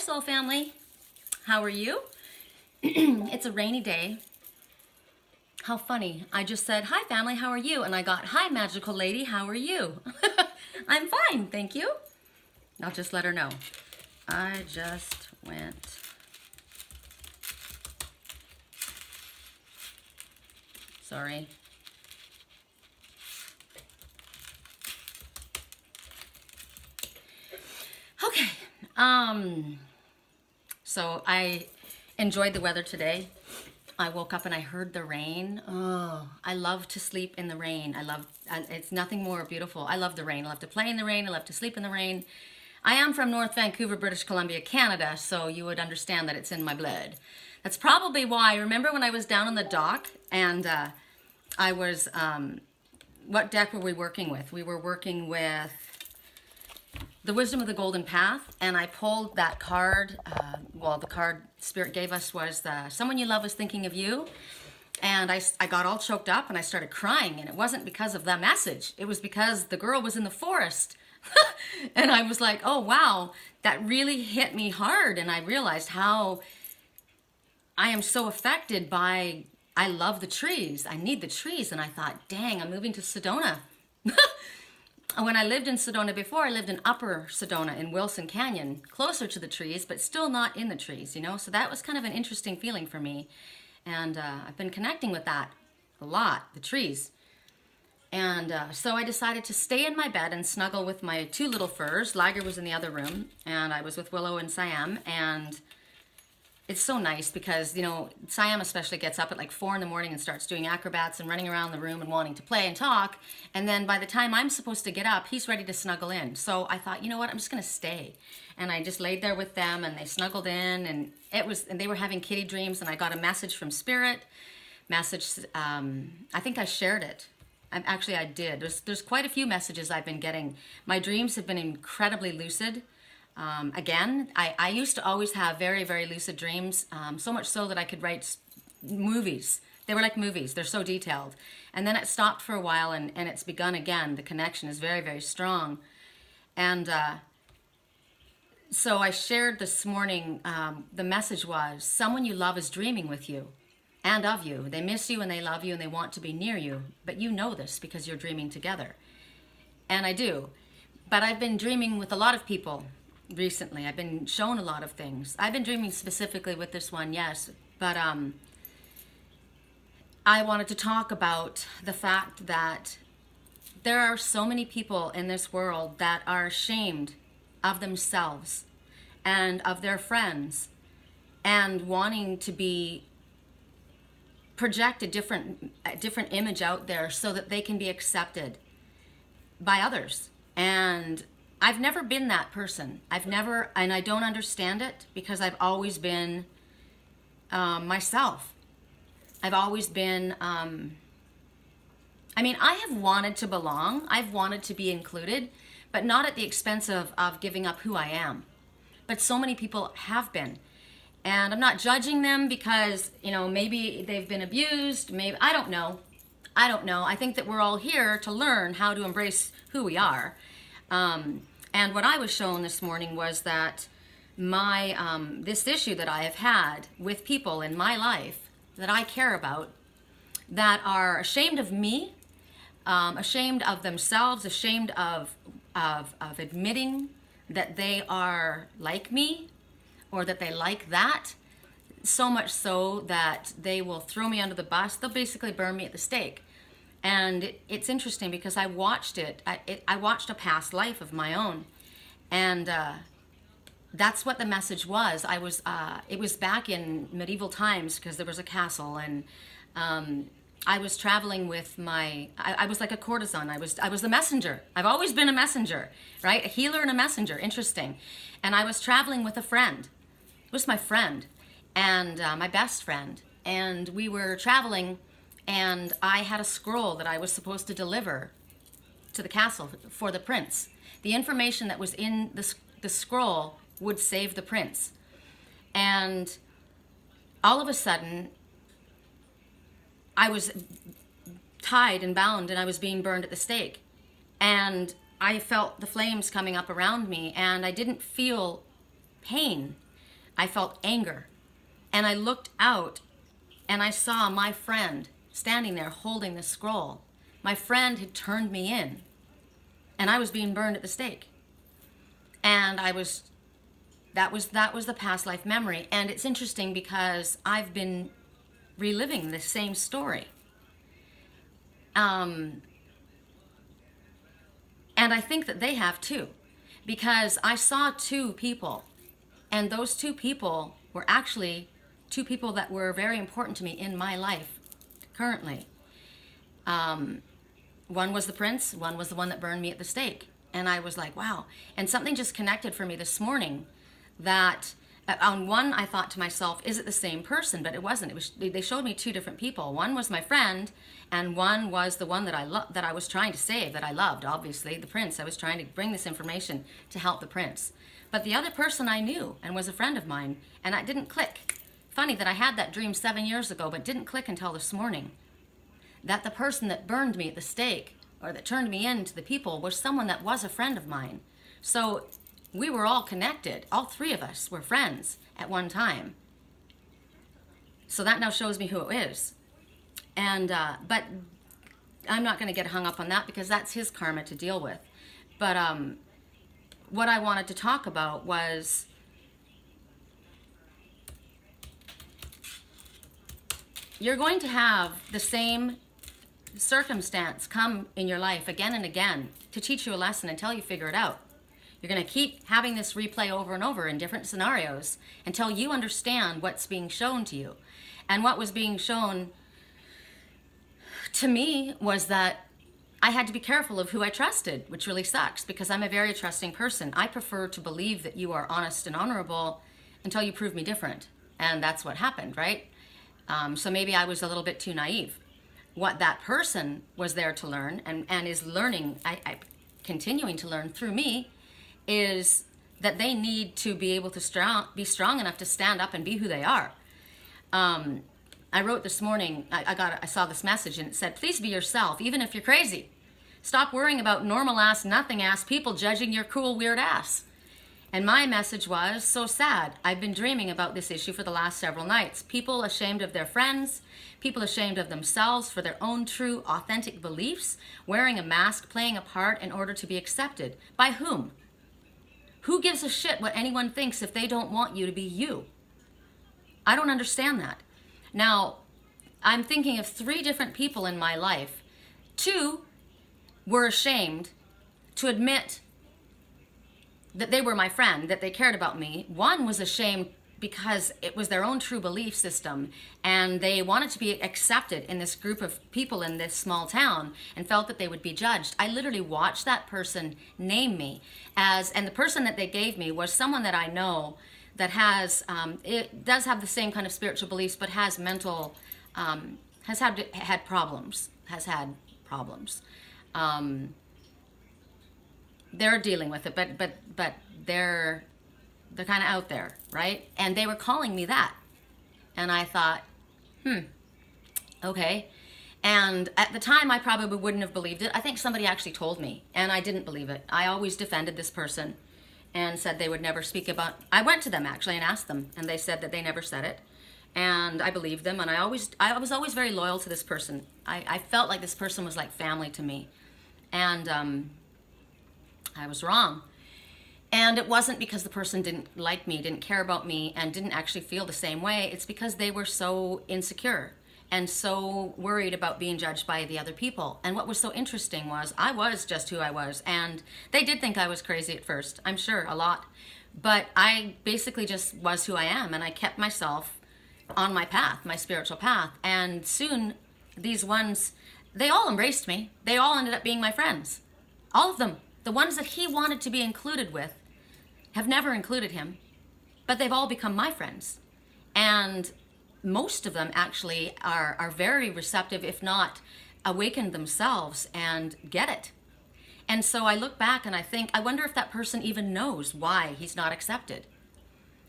Soul Family. How are you? It's a rainy day. How funny. I just said, hi family, how are you? And I got, hi magical lady, how are you? I'm fine, thank you. I'll just let her know. I just went. Sorry. Okay. So I enjoyed the weather today. I woke up and I heard the rain. Oh, I love to sleep in the rain. It's nothing more beautiful. I love the rain. I love to play in the rain. I love to sleep in the rain. I am from North Vancouver, British Columbia, Canada, so you would understand that it's in my blood. That's probably why. Remember when I was down on the dock and I was, what deck were we working with? We were working with the Wisdom of the Golden Path, and I pulled that card. Well, the card Spirit gave us was Someone You Love Is Thinking of You. And I got all choked up and I started crying, and it wasn't because of the message. It was because the girl was in the forest. And I was like, oh wow, that really hit me hard. And I realized how I am so affected by, I love the trees. I need the trees. And I thought, dang, I'm moving to Sedona. When I lived in Sedona before, I lived in Upper Sedona in Wilson Canyon, closer to the trees, but still not in the trees, you know? So that was kind of an interesting feeling for me. And I've been connecting with that a lot, the trees. And so I decided to stay in my bed and snuggle with my two little furs. Liger was in the other room, and I was with Willow and Siam. And it's so nice because, you know, Siam especially gets up at like 4 in the morning and starts doing acrobats and running around the room and wanting to play and talk. And then by the time I'm supposed to get up, he's ready to snuggle in. So I thought, you know what, I'm just going to stay. And I just laid there with them and they snuggled in, and they were having kitty dreams, and I got a message from Spirit. I think I shared it. I did. There's quite a few messages I've been getting. My dreams have been incredibly lucid. Again, I used to always have very, very lucid dreams, so much so that I could write movies. They were like movies. They're so detailed. And then it stopped for a while, and it's begun again. The connection is very, very strong. And so I shared this morning, the message was, someone you love is dreaming with you and of you. They miss you and they love you and they want to be near you. But you know this because you're dreaming together. And I do. But I've been dreaming with a lot of people recently. I've been shown a lot of things. I've been dreaming specifically with this one, yes. But I wanted to talk about the fact that there are so many people in this world that are ashamed of themselves and of their friends and wanting to project a different image out there so that they can be accepted by others. And I've never been that person. And I don't understand it because I've always been myself. I've always been, I have wanted to belong. I've wanted to be included, but not at the expense of giving up who I am. But so many people have been. And I'm not judging them because, you know, maybe they've been abused. Maybe, I don't know. I think that we're all here to learn how to embrace who we are. And what I was shown this morning was that this issue that I have had with people in my life that I care about, that are ashamed of me, ashamed of themselves, ashamed of admitting that they are like me or that they like that, so much so that they will throw me under the bus. They'll basically burn me at the stake. And it's interesting because I watched it. I watched a past life of my own, and that's what the message was. It was back in medieval times because there was a castle, and I was traveling with I was like a courtesan. I was the messenger. I've always been a messenger, right? A healer and a messenger. Interesting. And I was traveling with a friend. It was my friend and my best friend, and we were traveling. And I had a scroll that I was supposed to deliver to the castle for the prince. The information that was in the scroll would save the prince. And all of a sudden, I was tied and bound and I was being burned at the stake. And I felt the flames coming up around me, and I didn't feel pain. I felt anger. And I looked out and I saw my friend standing there holding the scroll. My friend had turned me in and I was being burned at the stake. And that was the past life memory. And it's interesting because I've been reliving the same story. And I think that they have too, because I saw two people, and those two people were actually two people that were very important to me in my life currently. One was the prince, one was the one that burned me at the stake. And I was like, wow. And something just connected for me this morning that on one, I thought to myself, is it the same person? But it wasn't. They showed me two different people. One was my friend, and one was the one that I was trying to save, that I loved, obviously, the prince. I was trying to bring this information to help the prince. But the other person I knew and was a friend of mine, and it didn't click. Funny that I had that dream 7 years ago, but didn't click until this morning. That the person that burned me at the stake, or that turned me into the people, was someone that was a friend of mine. So we were all connected. All three of us were friends at one time. So that now shows me who it is. And but I'm not going to get hung up on that because that's his karma to deal with. But what I wanted to talk about was you're going to have the same circumstance come in your life again and again to teach you a lesson until you figure it out. You're going to keep having this replay over and over in different scenarios until you understand what's being shown to you. And what was being shown to me was that I had to be careful of who I trusted, which really sucks because I'm a very trusting person. I prefer to believe that you are honest and honorable until you prove me different. And that's what happened, right? So maybe I was a little bit too naive. What that person was there to learn and is learning, continuing to learn through me, is that they need to be able to be strong enough to stand up and be who they are. I wrote this morning, I saw this message and it said, please be yourself, even if you're crazy. Stop worrying about normal ass, nothing ass people judging your cool, weird ass. And my message was, so sad. I've been dreaming about this issue for the last several nights. People ashamed of their friends, people ashamed of themselves for their own true, authentic beliefs, wearing a mask, playing a part in order to be accepted. By whom? Who gives a shit what anyone thinks if they don't want you to be you? I don't understand that. Now, I'm thinking of 3 different people in my life. 2 were ashamed to admit that they were my friend, that they cared about me. 1 was ashamed because it was their own true belief system and they wanted to be accepted in this group of people in this small town and felt that they would be judged. I literally watched that person name me and the person that they gave me was someone that I know that has, it does have the same kind of spiritual beliefs, but has mental, has had problems. They're dealing with it, but they're kind of out there, right? And they were calling me that. And I thought, okay. And at the time, I probably wouldn't have believed it. I think somebody actually told me, and I didn't believe it. I always defended this person and said they would never speak about. I went to them actually and asked them, and they said that they never said it. And I believed them, and I was always very loyal to this person. I felt like this person was like family to me. And I was wrong. And it wasn't because the person didn't like me, didn't care about me, and didn't actually feel the same way. It's because they were so insecure and so worried about being judged by the other people. And what was so interesting was I was just who I was. And they did think I was crazy at first, I'm sure, a lot. But I basically just was who I am. And I kept myself on my path, my spiritual path. And soon these ones, they all embraced me. They all ended up being my friends. All of them. The ones that he wanted to be included with have never included him, but they've all become my friends. And most of them actually are very receptive, if not awakened themselves and get it. And so I look back and I think, I wonder if that person even knows why he's not accepted.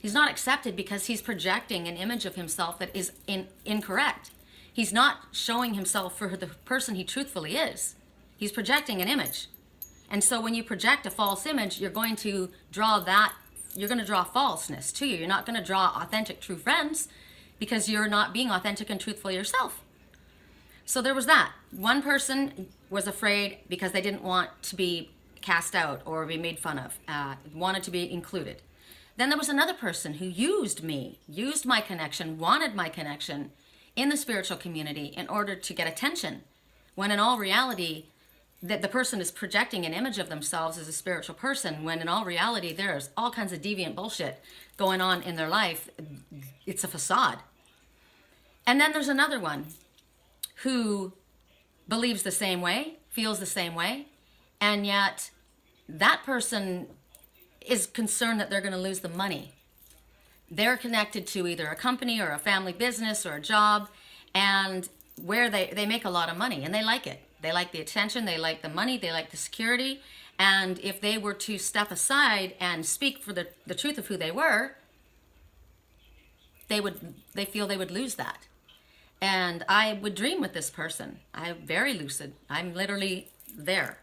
He's not accepted because he's projecting an image of himself that is incorrect. He's not showing himself for the person he truthfully is. He's projecting an image. And so when you project a false image, you're going to draw that you're going to draw falseness to you. You're not going to draw authentic, true friends because you're not being authentic and truthful yourself. So there was that. One person was afraid because they didn't want to be cast out or be made fun of, wanted to be included. Then there was another person who used me, used my connection, wanted my connection in the spiritual community in order to get attention, when in all reality, that the person is projecting an image of themselves as a spiritual person, when in all reality, there's all kinds of deviant bullshit going on in their life. It's a facade. And then there's another one who believes the same way, feels the same way, and yet that person is concerned that they're going to lose the money. They're connected to either a company or a family business or a job, and where they make a lot of money, and they like it. They like the attention, they like the money, they like the security, and if they were to step aside and speak for the truth of who they were, they feel they would lose that. And I would dream with this person. I'm very lucid. I'm literally there.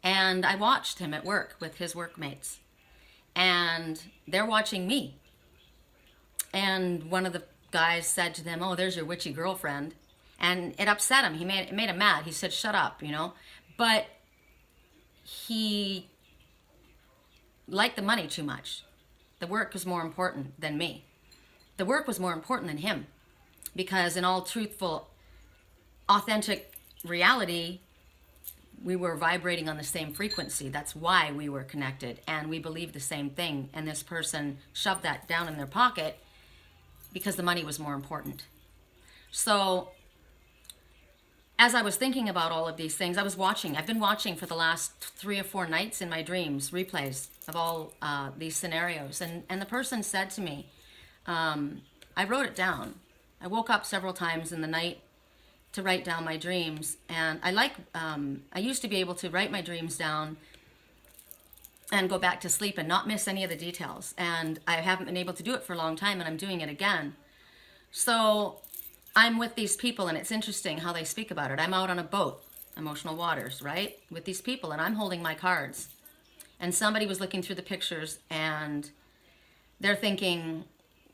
And I watched him at work with his workmates. And they're watching me. And one of the guys said to them, "Oh, there's your witchy girlfriend." And it upset him. It made him mad. He said, "Shut up," you know. But he liked the money too much. The work was more important than me. The work was more important than him. Because in all truthful, authentic reality, we were vibrating on the same frequency. That's why we were connected. And we believed the same thing. And this person shoved that down in their pocket because the money was more important. So as I was thinking about all of these things, I was watching. I've been watching for the last 3 or 4 nights in my dreams, replays of all these scenarios. And the person said to me, I wrote it down. I woke up several times in the night to write down my dreams. And I used to be able to write my dreams down and go back to sleep and not miss any of the details. And I haven't been able to do it for a long time, and I'm doing it again. So I'm with these people, and it's interesting how they speak about it. I'm out on a boat, emotional waters, right, with these people, and I'm holding my cards. And somebody was looking through the pictures, and they're thinking,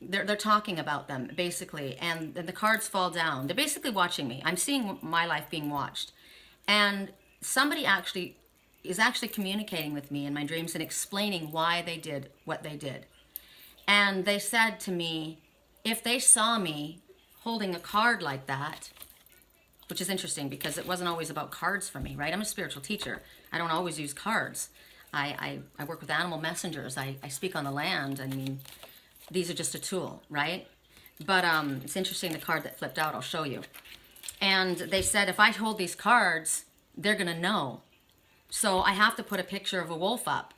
they're talking about them, basically, and the cards fall down. They're basically watching me. I'm seeing my life being watched. And somebody is actually communicating with me in my dreams and explaining why they did what they did. And they said to me, if they saw me holding a card like that, which is interesting because it wasn't always about cards for me, right? I'm a spiritual teacher. I don't always use cards. I work with animal messengers. I speak on the land. I mean, these are just a tool, right? But it's interesting, the card that flipped out, I'll show you. And they said, if I hold these cards, they're going to know. So I have to put a picture of a wolf up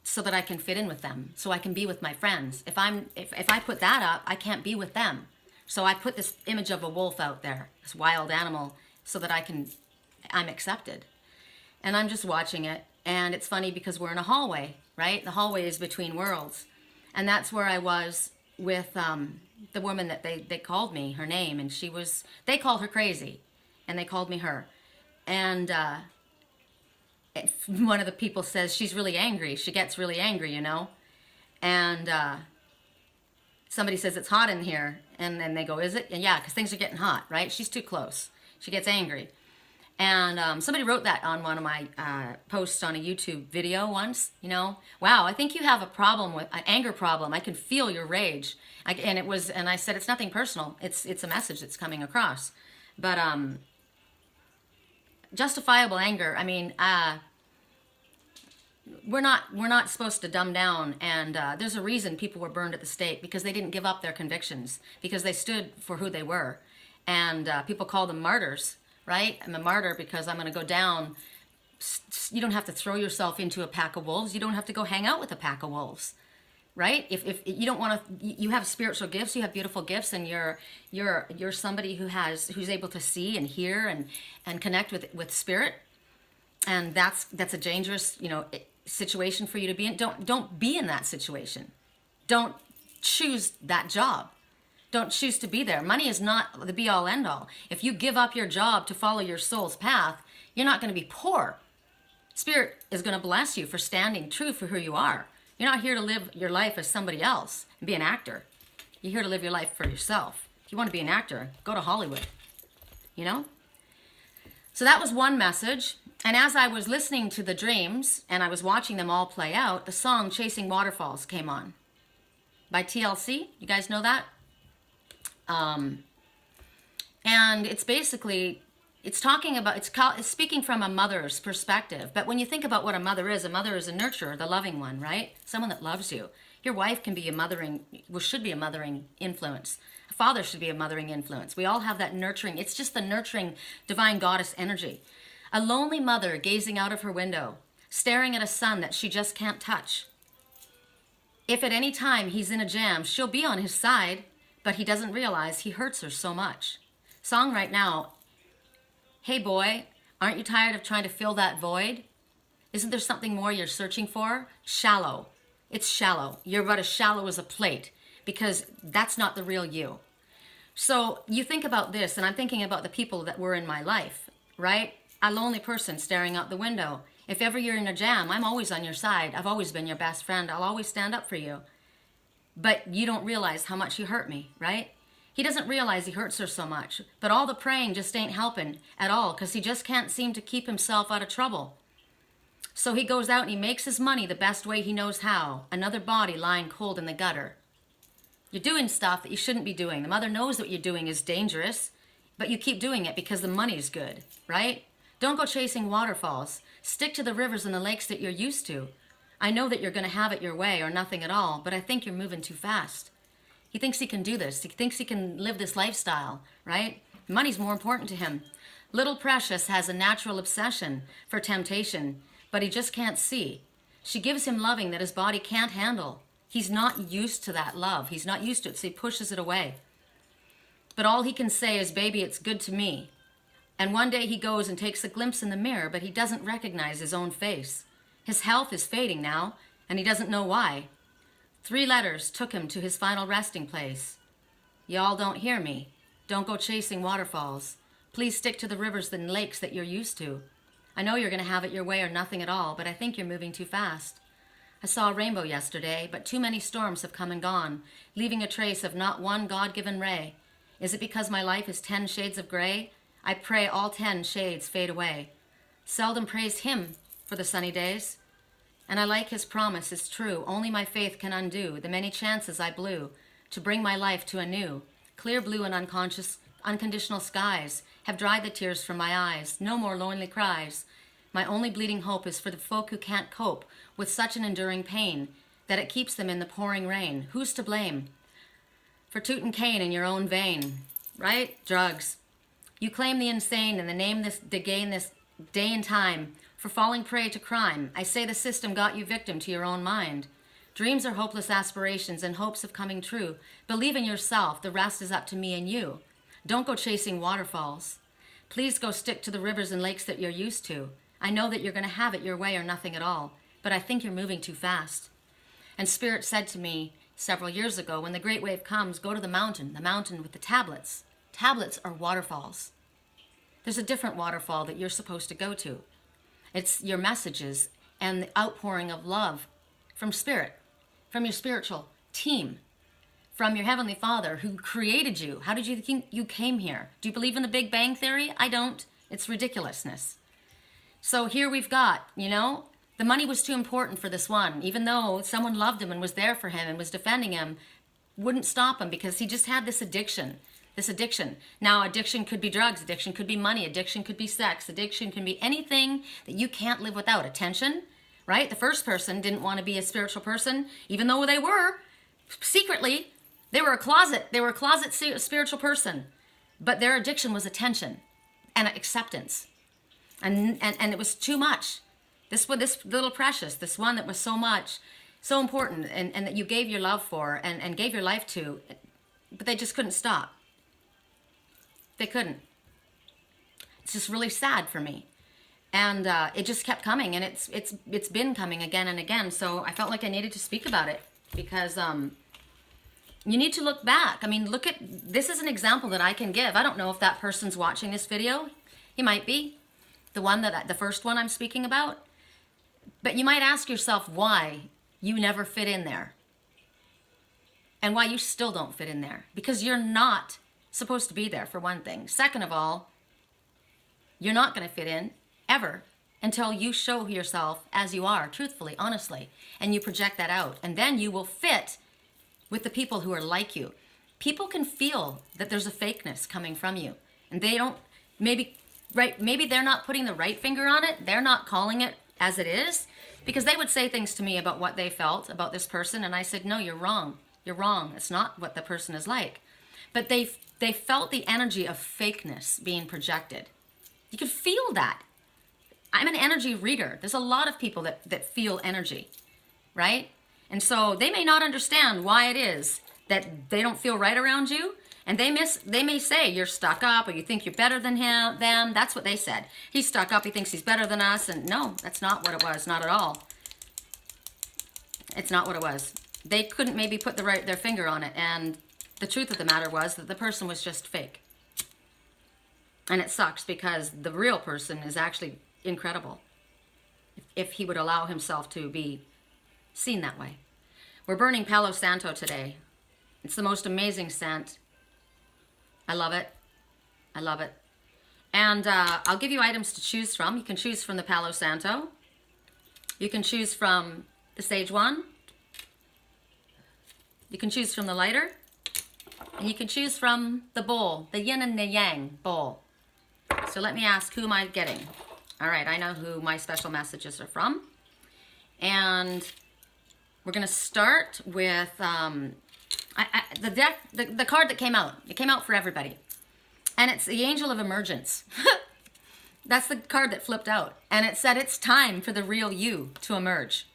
so that I can fit in with them, so I can be with my friends. If I put that up, I can't be with them. So I put this image of a wolf out there, this wild animal, so that I'm accepted. And I'm just watching it. And it's funny because we're in a hallway, right? The hallway is between worlds. And that's where I was with the woman that they called me, her name. And they called her crazy. And they called me her. And one of the people says, she's really angry. She gets really angry, you know. And somebody says, it's hot in here. And then they go, is it? And yeah, because things are getting hot, right? She's too close. She gets angry. And somebody wrote that on one of my posts on a YouTube video once, you know. Wow, I think you have a problem with an anger problem. I can feel your rage. And I said, it's nothing personal. It's a message that's coming across. But justifiable anger, I mean, we're not supposed to dumb down. And there's a reason people were burned at the stake, because they didn't give up their convictions, because they stood for who they were. And people call them martyrs. Right? I'm a martyr because I'm going to go down. You don't have to throw yourself into a pack of wolves. You don't have to go hang out with a pack of wolves. Right? If you don't want to, you have spiritual gifts, you have beautiful gifts, and you're somebody who's able to see and hear and connect with spirit. And that's a dangerous, you know, situation for you to be in. Don't be in that situation. Don't choose that job. Don't choose to be there. Money is not the be-all, end-all. If you give up your job to follow your soul's path, you're not going to be poor. Spirit is going to bless you for standing true for who you are. You're not here to live your life as somebody else and be an actor. You're here to live your life for yourself. If you want to be an actor, go to Hollywood, you know? So that was one message. And as I was listening to the dreams and I was watching them all play out, the song Chasing Waterfalls came on by TLC. You guys know that? And it's basically, it's talking about, it's speaking from a mother's perspective. But when you think about what a mother is a nurturer, the loving one, right? Someone that loves you. Your wife can be a mothering, well, should be a mothering influence. A father should be a mothering influence. We all have that nurturing. It's just the nurturing divine goddess energy. A lonely mother gazing out of her window, staring at a son that she just can't touch. If at any time he's in a jam, she'll be on his side, but he doesn't realize he hurts her so much. Song right now, hey boy, aren't you tired of trying to fill that void? Isn't there something more you're searching for? Shallow. It's shallow. You're about as shallow as a plate because that's not the real you. So you think about this, and I'm thinking about the people that were in my life, right? A lonely person staring out the window. If ever you're in a jam, I'm always on your side. I've always been your best friend. I'll always stand up for you. But you don't realize how much you hurt me, right? He doesn't realize he hurts her so much. But all the praying just ain't helping at all because he just can't seem to keep himself out of trouble. So he goes out and he makes his money the best way he knows how. Another body lying cold in the gutter. You're doing stuff that you shouldn't be doing. The mother knows what you're doing is dangerous, but you keep doing it because the money's good, right? Don't go chasing waterfalls. Stick to the rivers and the lakes that you're used to. I know that you're going to have it your way or nothing at all, but I think you're moving too fast. He thinks he can do this. He thinks he can live this lifestyle, right? Money's more important to him. Little Precious has a natural obsession for temptation, but he just can't see. She gives him loving that his body can't handle. He's not used to that love. He's not used to it, so he pushes it away. But all he can say is, baby, it's good to me. And one day he goes and takes a glimpse in the mirror, but he doesn't recognize his own face. His health is fading now, and he doesn't know why. 3 letters took him to his final resting place. Y'all don't hear me. Don't go chasing waterfalls. Please stick to the rivers and lakes that you're used to. I know you're going to have it your way or nothing at all, but I think you're moving too fast. I saw a rainbow yesterday, but too many storms have come and gone, leaving a trace of not one God-given ray. Is it because my life is 10 shades of gray? I pray all 10 shades fade away. Seldom praise him for the sunny days. And I like his promise is true. Only my faith can undo the many chances I blew to bring my life to a new, clear blue and unconditional skies have dried the tears from my eyes. No more lonely cries. My only bleeding hope is for the folk who can't cope with such an enduring pain that it keeps them in the pouring rain. Who's to blame for tootin' cane in your own vein, right? Drugs. You claim the insane and the gain this day and time for falling prey to crime. I say the system got you victim to your own mind. Dreams are hopeless aspirations and hopes of coming true. Believe in yourself. The rest is up to me and you. Don't go chasing waterfalls. Please go stick to the rivers and lakes that you're used to. I know that you're going to have it your way or nothing at all, but I think you're moving too fast. And Spirit said to me several years ago, when the great wave comes, go to the mountain with the tablets. Tablets are waterfalls. There's a different waterfall that you're supposed to go to. It's your messages and the outpouring of love from Spirit, from your spiritual team, from your Heavenly Father who created you. How did you think you came here? Do you believe in the Big Bang Theory? I don't. It's ridiculousness. So here we've got, the money was too important for this one, even though someone loved him and was there for him and was defending him, wouldn't stop him because he just had this addiction. Now, addiction could be drugs, addiction could be money, addiction could be sex, addiction can be anything that you can't live without. Attention, right? The first person didn't want to be a spiritual person, even though they were. Secretly, they were a closet spiritual person. But their addiction was attention and acceptance. And it was too much. This little Precious, this one that was so much, so important, and that you gave your love for and gave your life to, but they just couldn't stop. They couldn't. It's just really sad for me. And it just kept coming, and it's been coming again and again. So I felt like I needed to speak about it because you need to look back. I mean, this is an example that I can give. I don't know if that person's watching this video. He might be. The first one I'm speaking about. But you might ask yourself why you never fit in there. And why you still don't fit in there. Because you're not supposed to be there, for one thing. Second of all, you're not going to fit in ever until you show yourself as you are, truthfully, honestly, and you project that out. And then you will fit with the people who are like you. People can feel that there's a fakeness coming from you. And they don't, maybe they're not putting the right finger on it. They're not calling it as it is. Because they would say things to me about what they felt about this person. And I said, no, you're wrong. You're wrong. It's not what the person is like. But they felt the energy of fakeness being projected. You could feel that. I'm an energy reader. There's a lot of people that feel energy, right? And so they may not understand why it is that they don't feel right around you. And they may say you're stuck up or you think you're better than them. That's what they said. He's stuck up. He thinks he's better than us. And no, that's not what it was. Not at all. It's not what it was. They couldn't maybe put their finger on it. And the truth of the matter was that the person was just fake. And it sucks because the real person is actually incredible if he would allow himself to be seen that way. We're burning Palo Santo today. It's the most amazing scent. I love it. I love it. And I'll give you items to choose from. You can choose from the Palo Santo. You can choose from the sage one. You can choose from the lighter. And you can choose from the bowl, the yin and the yang bowl. So let me ask, who am I getting? All right, I know who my special messages are from. And we're going to start with the deck, the card that came out. It came out for everybody. And it's the Angel of Emergence. That's the card that flipped out. And it said it's time for the real you to emerge.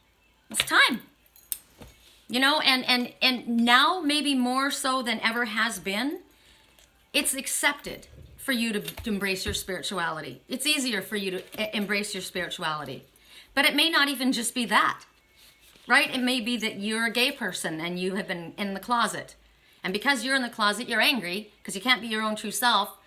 It's time. You know, and now maybe more so than ever has been, it's accepted for you to embrace your spirituality. It's easier for you to embrace your spirituality. But it may not even just be that, right? It may be that you're a gay person and you have been in the closet. And because you're in the closet, you're angry because you can't be your own true self.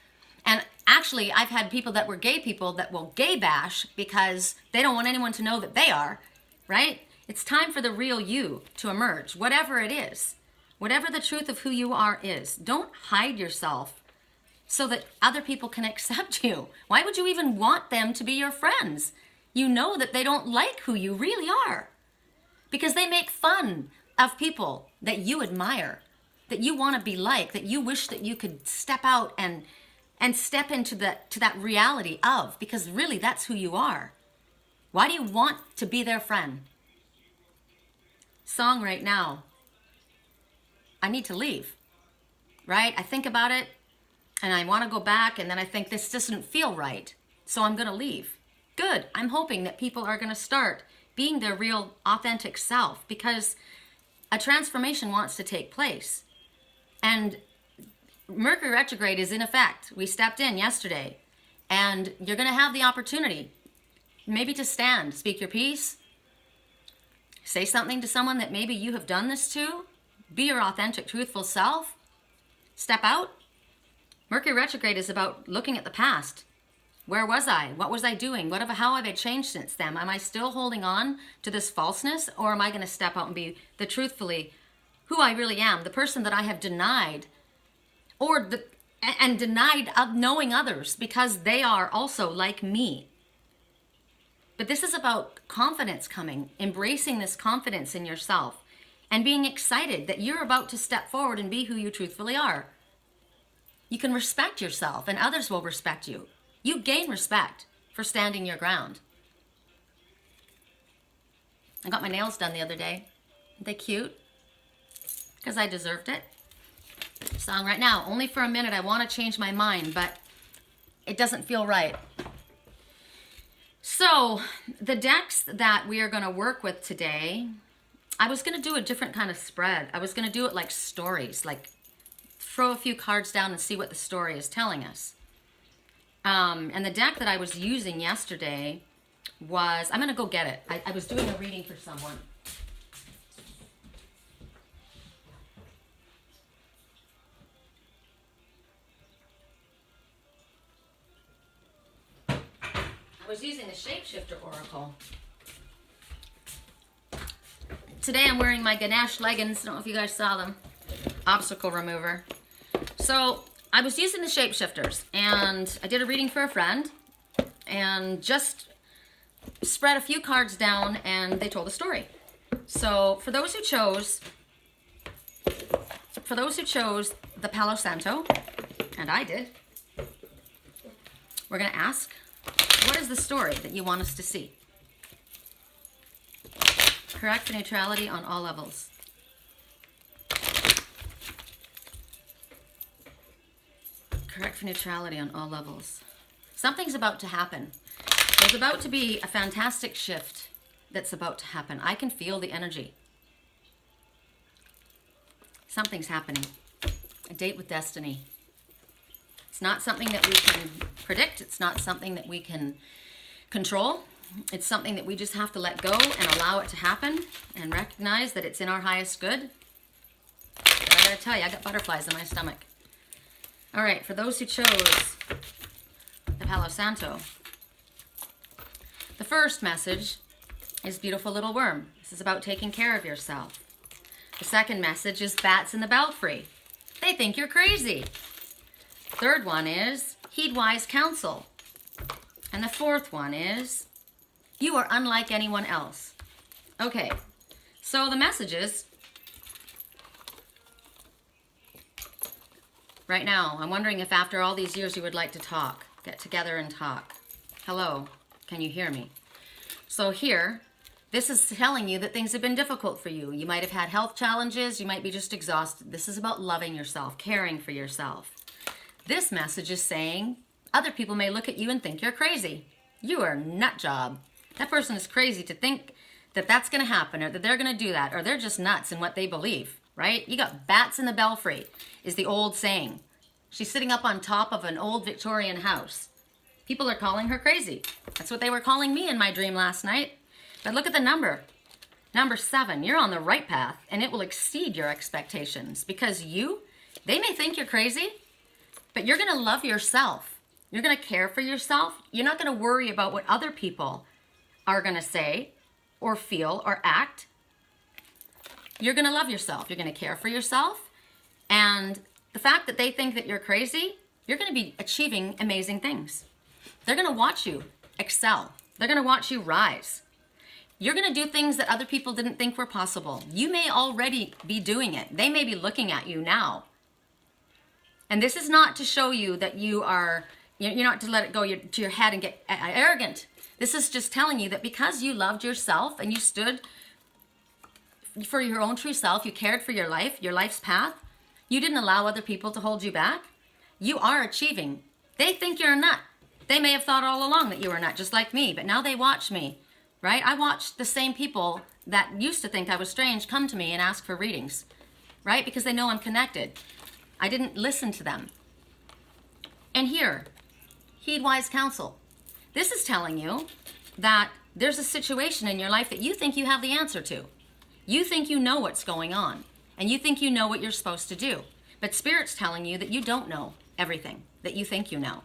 And actually, I've had people that were gay people that will gay bash because they don't want anyone to know that they are, right? It's time for the real you to emerge, whatever it is. Whatever the truth of who you are is. Don't hide yourself so that other people can accept you. Why would you even want them to be your friends? You know that they don't like who you really are because they make fun of people that you admire, that you want to be like, that you wish that you could step out and step into that reality of, because really that's who you are. Why do you want to be their friend? Song right now, I need to leave, right? I think about it and I want to go back and then I think this doesn't feel right, so I'm going to leave. Good. I'm hoping that people are going to start being their real authentic self because a transformation wants to take place. And Mercury retrograde is in effect. We stepped in yesterday and you're going to have the opportunity maybe to stand, speak your piece, say something to someone that maybe you have done this to, be your authentic, truthful self, step out. Mercury retrograde is about looking at the past. Where was I? What was I doing? How have I changed since then? Am I still holding on to this falseness, or am I going to step out and be the truthfully who I really am, the person that I have denied, and denied of knowing others because they are also like me. But this is about confidence coming, embracing this confidence in yourself, and being excited that you're about to step forward and be who you truthfully are. You can respect yourself, and others will respect you. You gain respect for standing your ground. I got my nails done the other day. Aren't they cute? Because I deserved it. Song right now, only for a minute. I want to change my mind, but it doesn't feel right. So the decks that we are going to work with today, I was going to do a different kind of spread. I was going to do it like stories, like throw a few cards down and see what the story is telling us. And the deck that I was using yesterday was, I'm going to go get it. I was doing a reading for someone. I was using the Shapeshifter Oracle. today I'm wearing my Ganesh leggings. I don't know if you guys saw them. Obstacle remover. So I was using the Shapeshifters, and I did a reading for a friend, and just spread a few cards down, and they told a story. So for those who chose the Palo Santo, and I did, we're going to ask, what is the story that you want us to see? Correct for neutrality on all levels. Correct for neutrality on all levels. Something's about to happen. There's about to be a fantastic shift that's about to happen. I can feel the energy. Something's happening. A date with destiny. It's not something that we can predict. It's not something that we can control. It's something that we just have to let go and allow it to happen and recognize that it's in our highest good. But I gotta tell you, I got butterflies in my stomach. All right, for those who chose the Palo Santo, the first message is beautiful little worm. This is about taking care of yourself. The second message is bats in the belfry. They think you're crazy. Third one is heed wise counsel. And the fourth one is you are unlike anyone else. Okay, so the messages right now, I'm wondering if after all these years you would like to talk, get together and talk. Hello, can you hear me? So here, this is telling you that things have been difficult for you. You might have had health challenges. You might be just exhausted. This is about loving yourself, caring for yourself. This message is saying other people may look at you and think you're crazy. You are a nut job. That person is crazy to think that that's going to happen, or that they're going to do that, or they're just nuts in what they believe, right? You got bats in the belfry is the old saying. She's sitting up on top of an old Victorian house. People are calling her crazy. That's what they were calling me in my dream last night. But look at the number. Number 7. You're on the right path, and it will exceed your expectations, because they may think you're crazy, but you're going to love yourself. You're going to care for yourself. You're not going to worry about what other people are going to say or feel or act. You're going to love yourself. You're going to care for yourself. And the fact that they think that you're crazy, you're going to be achieving amazing things. They're going to watch you excel. They're going to watch you rise. You're going to do things that other people didn't think were possible. You may already be doing it. They may be looking at you now. And this is not to show you that you're not to let it go to your head and get arrogant. This is just telling you that because you loved yourself and you stood for your own true self, you cared for your life's path, you didn't allow other people to hold you back, you are achieving. They think you're a nut. They may have thought all along that you were a nut, just like me, but now they watch me, right? I watched the same people that used to think I was strange come to me and ask for readings, right? Because they know I'm connected. I didn't listen to them. And here, heed wise counsel. This is telling you that there's a situation in your life that you think you have the answer to. You think you know what's going on, and you think you know what you're supposed to do. But Spirit's telling you that you don't know everything that you think you know.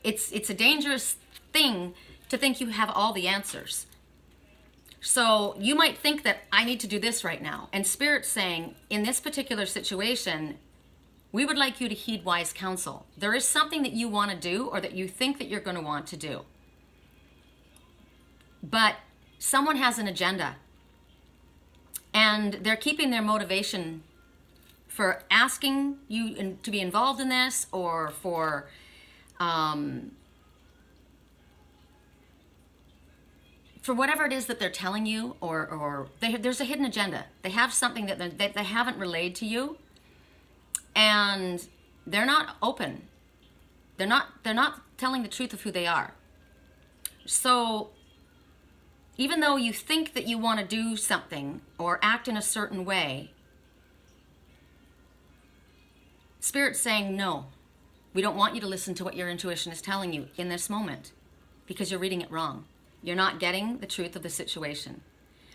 It's a dangerous thing to think you have all the answers. So you might think that I need to do this right now. And Spirit's saying, in this particular situation, we would like you to heed wise counsel. There is something that you want to do, or that you think that you're going to want to do. But someone has an agenda. And they're keeping their motivation for asking you to be involved in this, or for whatever it is that they're telling you, or there's a hidden agenda. They have something that they haven't relayed to you, and they're not open. They're not telling the truth of who they are. So even though you think that you want to do something or act in a certain way, Spirit's saying, no, we don't want you to listen to what your intuition is telling you in this moment, because you're reading it wrong. You're not getting the truth of the situation.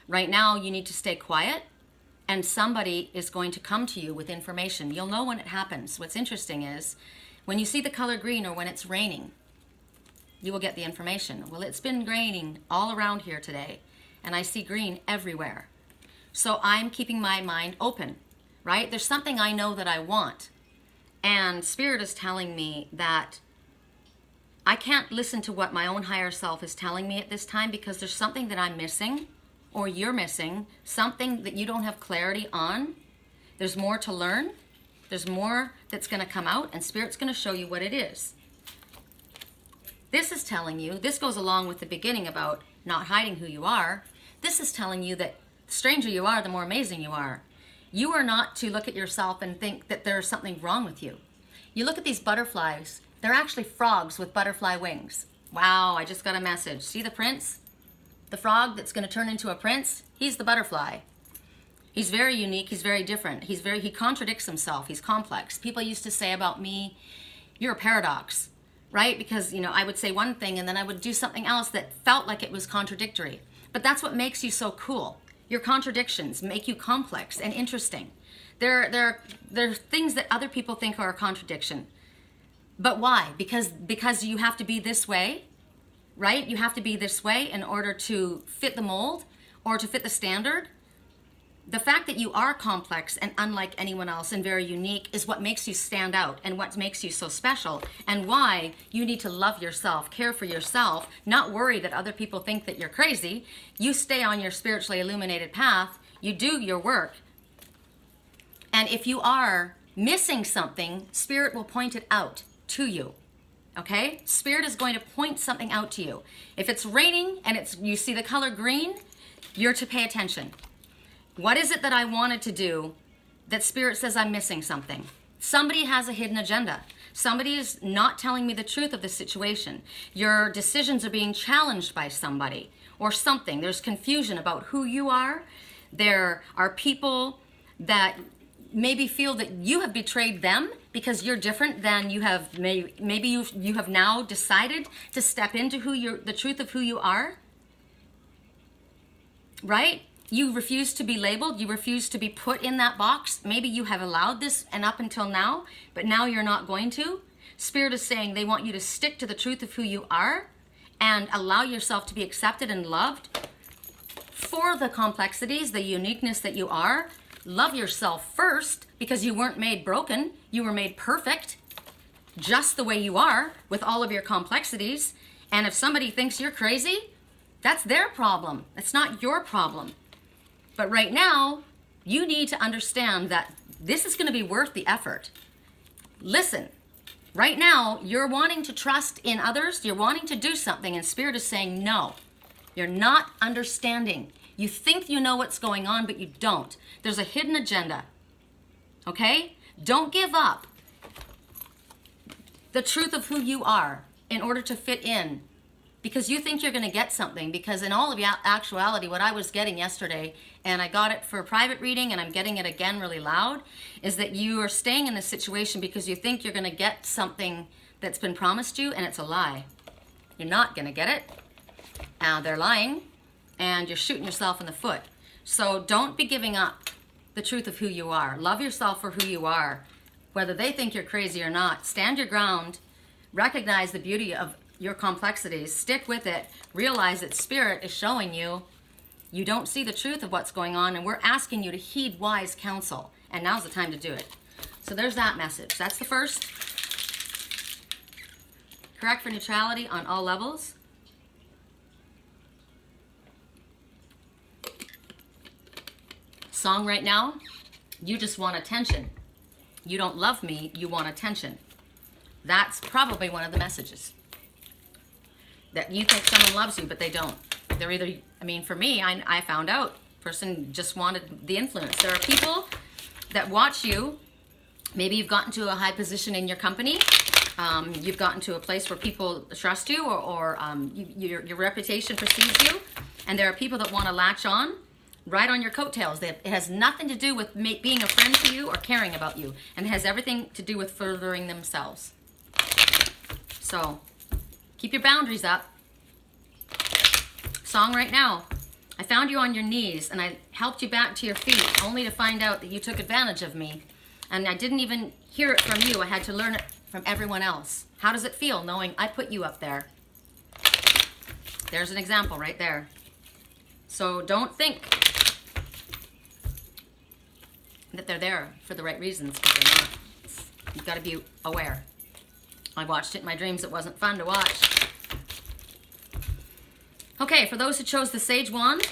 Right now, you need to stay quiet, and somebody is going to come to you with information. You'll know when it happens. What's interesting is when you see the color green, or when it's raining, you will get the information. Well, it's been raining all around here today, and I see green everywhere. So I'm keeping my mind open, right? There's something I know that I want. And Spirit is telling me that I can't listen to what my own higher self is telling me at this time, because there's something that I'm missing, or you're missing, something that you don't have clarity on. There's more to learn. There's more that's going to come out, and Spirit's going to show you what it is. This is telling you, this goes along with the beginning about not hiding who you are. This is telling you that the stranger you are, the more amazing you are. You are not to look at yourself and think that there's something wrong with you. You look at these butterflies. They're actually frogs with butterfly wings. Wow, I just got a message. See the prince? The frog that's going to turn into a prince? He's the butterfly. He's very unique. He's very different. He contradicts himself. He's complex. People used to say about me, you're a paradox, right? Because, I would say one thing and then I would do something else that felt like it was contradictory. But that's what makes you so cool. Your contradictions make you complex and interesting. They're things that other people think are a contradiction. But why? Because you have to be this way, right? You have to be this way in order to fit the mold or to fit the standard. The fact that you are complex and unlike anyone else and very unique is what makes you stand out and what makes you so special, and why you need to love yourself, care for yourself, not worry that other people think that you're crazy. You stay on your spiritually illuminated path. You do your work. And if you are missing something, Spirit will point it out to you. Okay? Spirit is going to point something out to you. If it's raining and you see the color green, you're to pay attention. What is it that I wanted to do that Spirit says I'm missing something? Somebody has a hidden agenda. Somebody is not telling me the truth of the situation. Your decisions are being challenged by somebody or something. There's confusion about who you are. There are people that maybe feel that you have betrayed them because you're different than you have. Maybe you have now decided to step into the truth of who you are. Right? You refuse to be labeled. You refuse to be put in that box. Maybe you have allowed this and up until now, but now you're not going to. Spirit is saying they want you to stick to the truth of who you are and allow yourself to be accepted and loved for the complexities, the uniqueness that you are. Love yourself first, because you weren't made broken. You were made perfect, just the way you are, with all of your complexities. And if somebody thinks you're crazy, that's their problem. It's not your problem. But right now, you need to understand that this is going to be worth the effort. Listen, right now, you're wanting to trust in others. You're wanting to do something, and Spirit is saying, no, you're not understanding. You think you know what's going on, but you don't. There's a hidden agenda, okay? Don't give up the truth of who you are in order to fit in, because you think you're going to get something. Because in all of actuality, what I was getting yesterday, and I got it for a private reading and I'm getting it again really loud, is that you are staying in this situation because you think you're going to get something that's been promised you, and it's a lie. You're not going to get it. They're lying, and you're shooting yourself in the foot. So don't be giving up the truth of who you are. Love yourself for who you are. Whether they think you're crazy or not, stand your ground. Recognize the beauty of your complexities. Stick with it. Realize that Spirit is showing you you don't see the truth of what's going on, and we're asking you to heed wise counsel. And now's the time to do it. So there's that message. That's the first. Correct for neutrality on all levels. Song right now, you just want attention. You don't love me, you want attention. That's probably one of the messages. That you think someone loves you, but they don't. They're either, for me, I found out, person just wanted the influence. There are people that watch you. Maybe you've gotten to a high position in your company. You've gotten to a place where people trust you, or your reputation precedes you. And there are people that want to latch on right on your coattails. It has nothing to do with being a friend to you or caring about you. And it has everything to do with furthering themselves. So keep your boundaries up. Song right now. I found you on your knees and I helped you back to your feet, only to find out that you took advantage of me. And I didn't even hear it from you. I had to learn it from everyone else. How does it feel knowing I put you up there? There's an example right there. So don't think that they're there for the right reasons, but they're not. You've got to be aware. I watched it in my dreams. It wasn't fun to watch. Okay, for those who chose the Sage Wand,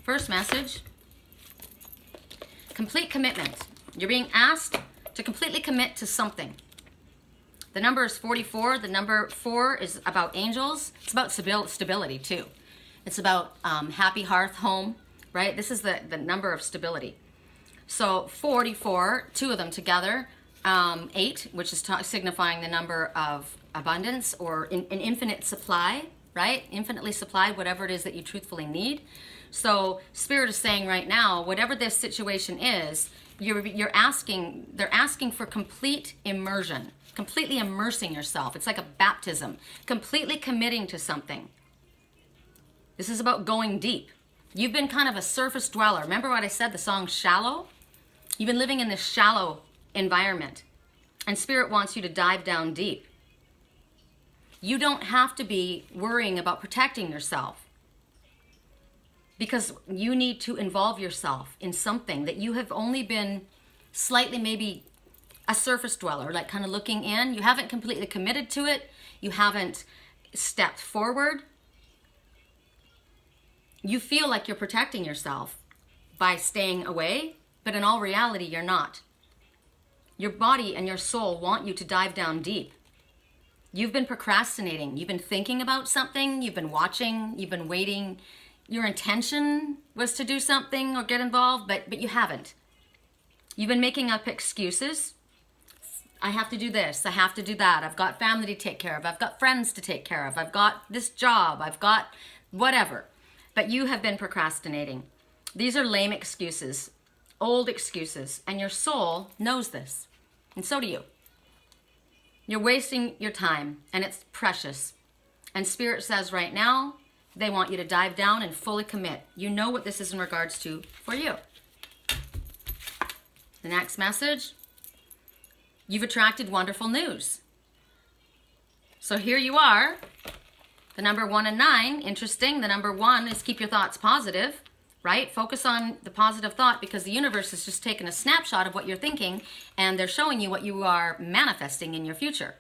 first message, complete commitment. You're being asked to completely commit to something. The number is 44. The number 4 is about angels. It's about stability too. It's about happy hearth home, right? This is the number of stability. So 44, 2 of them together, 8, which is signifying the number of abundance or an infinite supply, right? Infinitely supplied, whatever it is that you truthfully need. So Spirit is saying right now, whatever this situation is, they're asking for complete immersion, completely immersing yourself. It's like a baptism, completely committing to something. This is about going deep. You've been kind of a surface dweller. Remember what I said, the song Shallow? You've been living in this shallow environment, and Spirit wants you to dive down deep. You don't have to be worrying about protecting yourself, because you need to involve yourself in something that you have only been slightly maybe a surface dweller, like kind of looking in. You haven't completely committed to it. You haven't stepped forward. You feel like you're protecting yourself by staying away, but in all reality, you're not. Your body and your soul want you to dive down deep. You've been procrastinating. You've been thinking about something. You've been watching. You've been waiting. Your intention was to do something or get involved, but you haven't. You've been making up excuses. I have to do this. I have to do that. I've got family to take care of. I've got friends to take care of. I've got this job. I've got whatever. But you have been procrastinating. These are lame excuses, old excuses, and your soul knows this, and so do you. You're wasting your time, and it's precious. And Spirit says right now, they want you to dive down and fully commit. You know what this is in regards to for you. The next message, you've attracted wonderful news. So here you are. The number 1 and 9, interesting. The number 1 is keep your thoughts positive, right? Focus on the positive thought, because the universe is just taking a snapshot of what you're thinking, and they're showing you what you are manifesting in your future.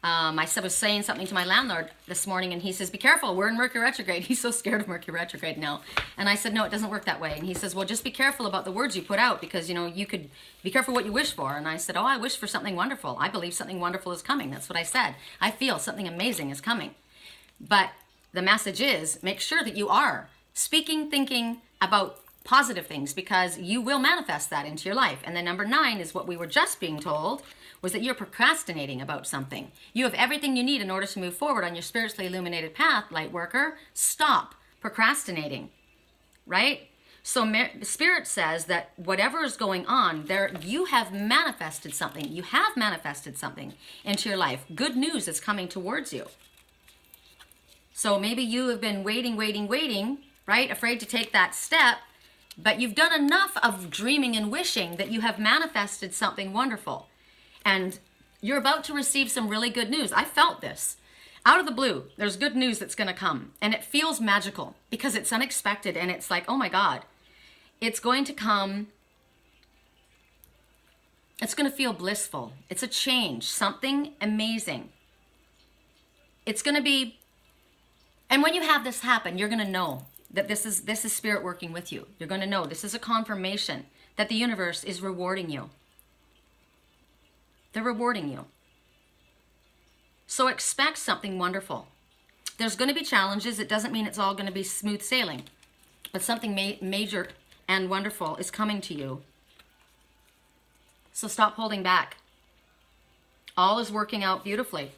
I was saying something to my landlord this morning, and he says, be careful, we're in Mercury retrograde. He's so scared of Mercury retrograde now. And I said, no, it doesn't work that way. And he says, well, just be careful about the words you put out, because, you know, you could be careful what you wish for. And I said, oh, I wish for something wonderful. I believe something wonderful is coming. That's what I said. I feel something amazing is coming. But the message is, make sure that you are speaking, thinking about positive things, because you will manifest that into your life. And then number 9 is what we were just being told, was that you're procrastinating about something. You have everything you need in order to move forward on your spiritually illuminated path, light worker. Stop procrastinating, right? So Spirit says that whatever is going on there, you have manifested something. You have manifested something into your life. Good news is coming towards you. So maybe you have been waiting, right? Afraid to take that step, but you've done enough of dreaming and wishing that you have manifested something wonderful. And you're about to receive some really good news. I felt this. Out of the blue, there's good news that's going to come. And it feels magical because it's unexpected. And it's like, oh my God, it's going to come. It's going to feel blissful. It's a change, something amazing. It's going to be, and when you have this happen, you're going to know that this is Spirit working with you. You're going to know this is a confirmation that the universe is rewarding you. They're rewarding you. So expect something wonderful. There's going to be challenges. It doesn't mean it's all going to be smooth sailing. But something major and wonderful is coming to you. So stop holding back. All is working out beautifully.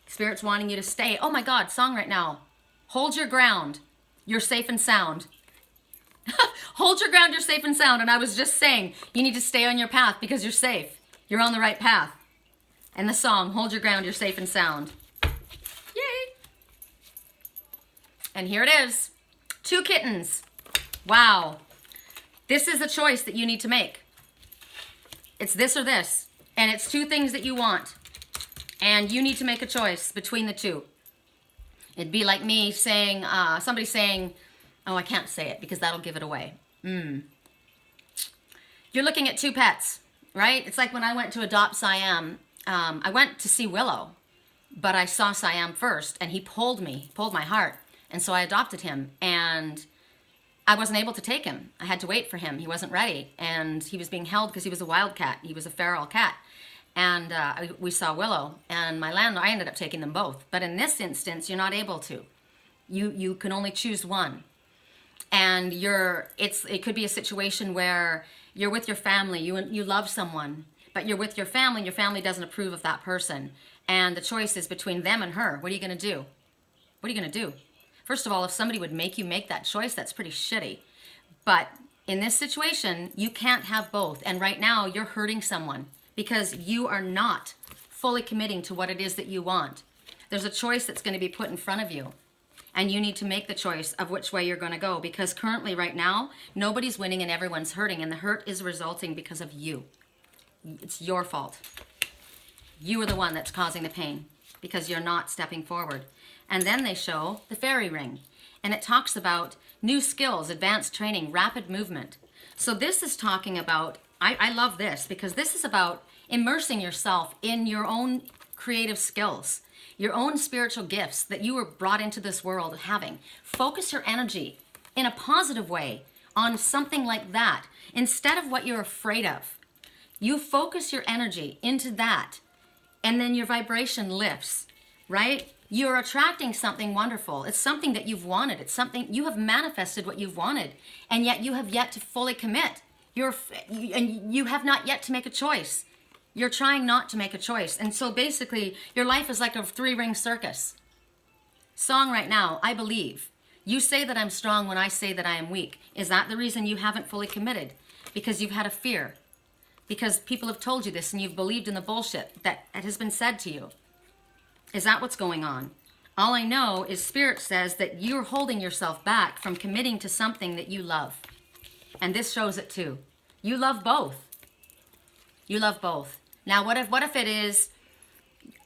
Spirit's wanting you to stay. Oh my God, song right now. Hold your ground. You're safe and sound. Hold your ground, you're safe and sound. And I was just saying, you need to stay on your path because you're safe. You're on the right path. And the song, hold your ground, you're safe and sound. Yay! And here it is. 2 kittens. Wow. This is a choice that you need to make. It's this or this. And it's 2 things that you want. And you need to make a choice between the 2. It'd be like me saying, somebody saying, oh, I can't say it because that'll give it away. You're looking at two pets, right? It's like when I went to adopt Siam, I went to see Willow, but I saw Siam first, and he pulled my heart. And so I adopted him, and I wasn't able to take him. I had to wait for him. He wasn't ready, and he was being held because he was a wild cat. He was a feral cat. And we saw Willow, and my landlord, I ended up taking them both. But in this instance, you're not able to. You can only choose one. And it could be a situation where you're with your family, you love someone, but you're with your family doesn't approve of that person. And the choice is between them and her. What are you going to do? What are you going to do? First of all, if somebody would make you make that choice, that's pretty shitty. But in this situation, you can't have both. And right now, you're hurting someone because you are not fully committing to what it is that you want. There's a choice that's going to be put in front of you. And you need to make the choice of which way you're going to go. Because currently, right now, nobody's winning and everyone's hurting. And the hurt is resulting because of you. It's your fault. You are the one that's causing the pain because you're not stepping forward. And then they show the Faery ring. And it talks about new skills, advanced training, rapid movement. So this is talking about, I love this because this is about immersing yourself in your own creative skills, your own spiritual gifts that you were brought into this world having. Focus your energy in a positive way on something like that instead of what you're afraid of. You focus your energy into that, and then your vibration lifts, right? You're attracting something wonderful. It's something that you've wanted. It's something you have manifested what you've wanted, and yet you have yet to fully commit. And you have not yet to make a choice. You're trying not to make a choice. And so basically, your life is like a 3-ring circus. Song right now, I believe. You say that I'm strong when I say that I am weak. Is that the reason you haven't fully committed? Because you've had a fear. Because people have told you this and you've believed in the bullshit that has been said to you. Is that what's going on? All I know is Spirit says that you're holding yourself back from committing to something that you love. And this shows it too. You love both. You love both. Now, what if it is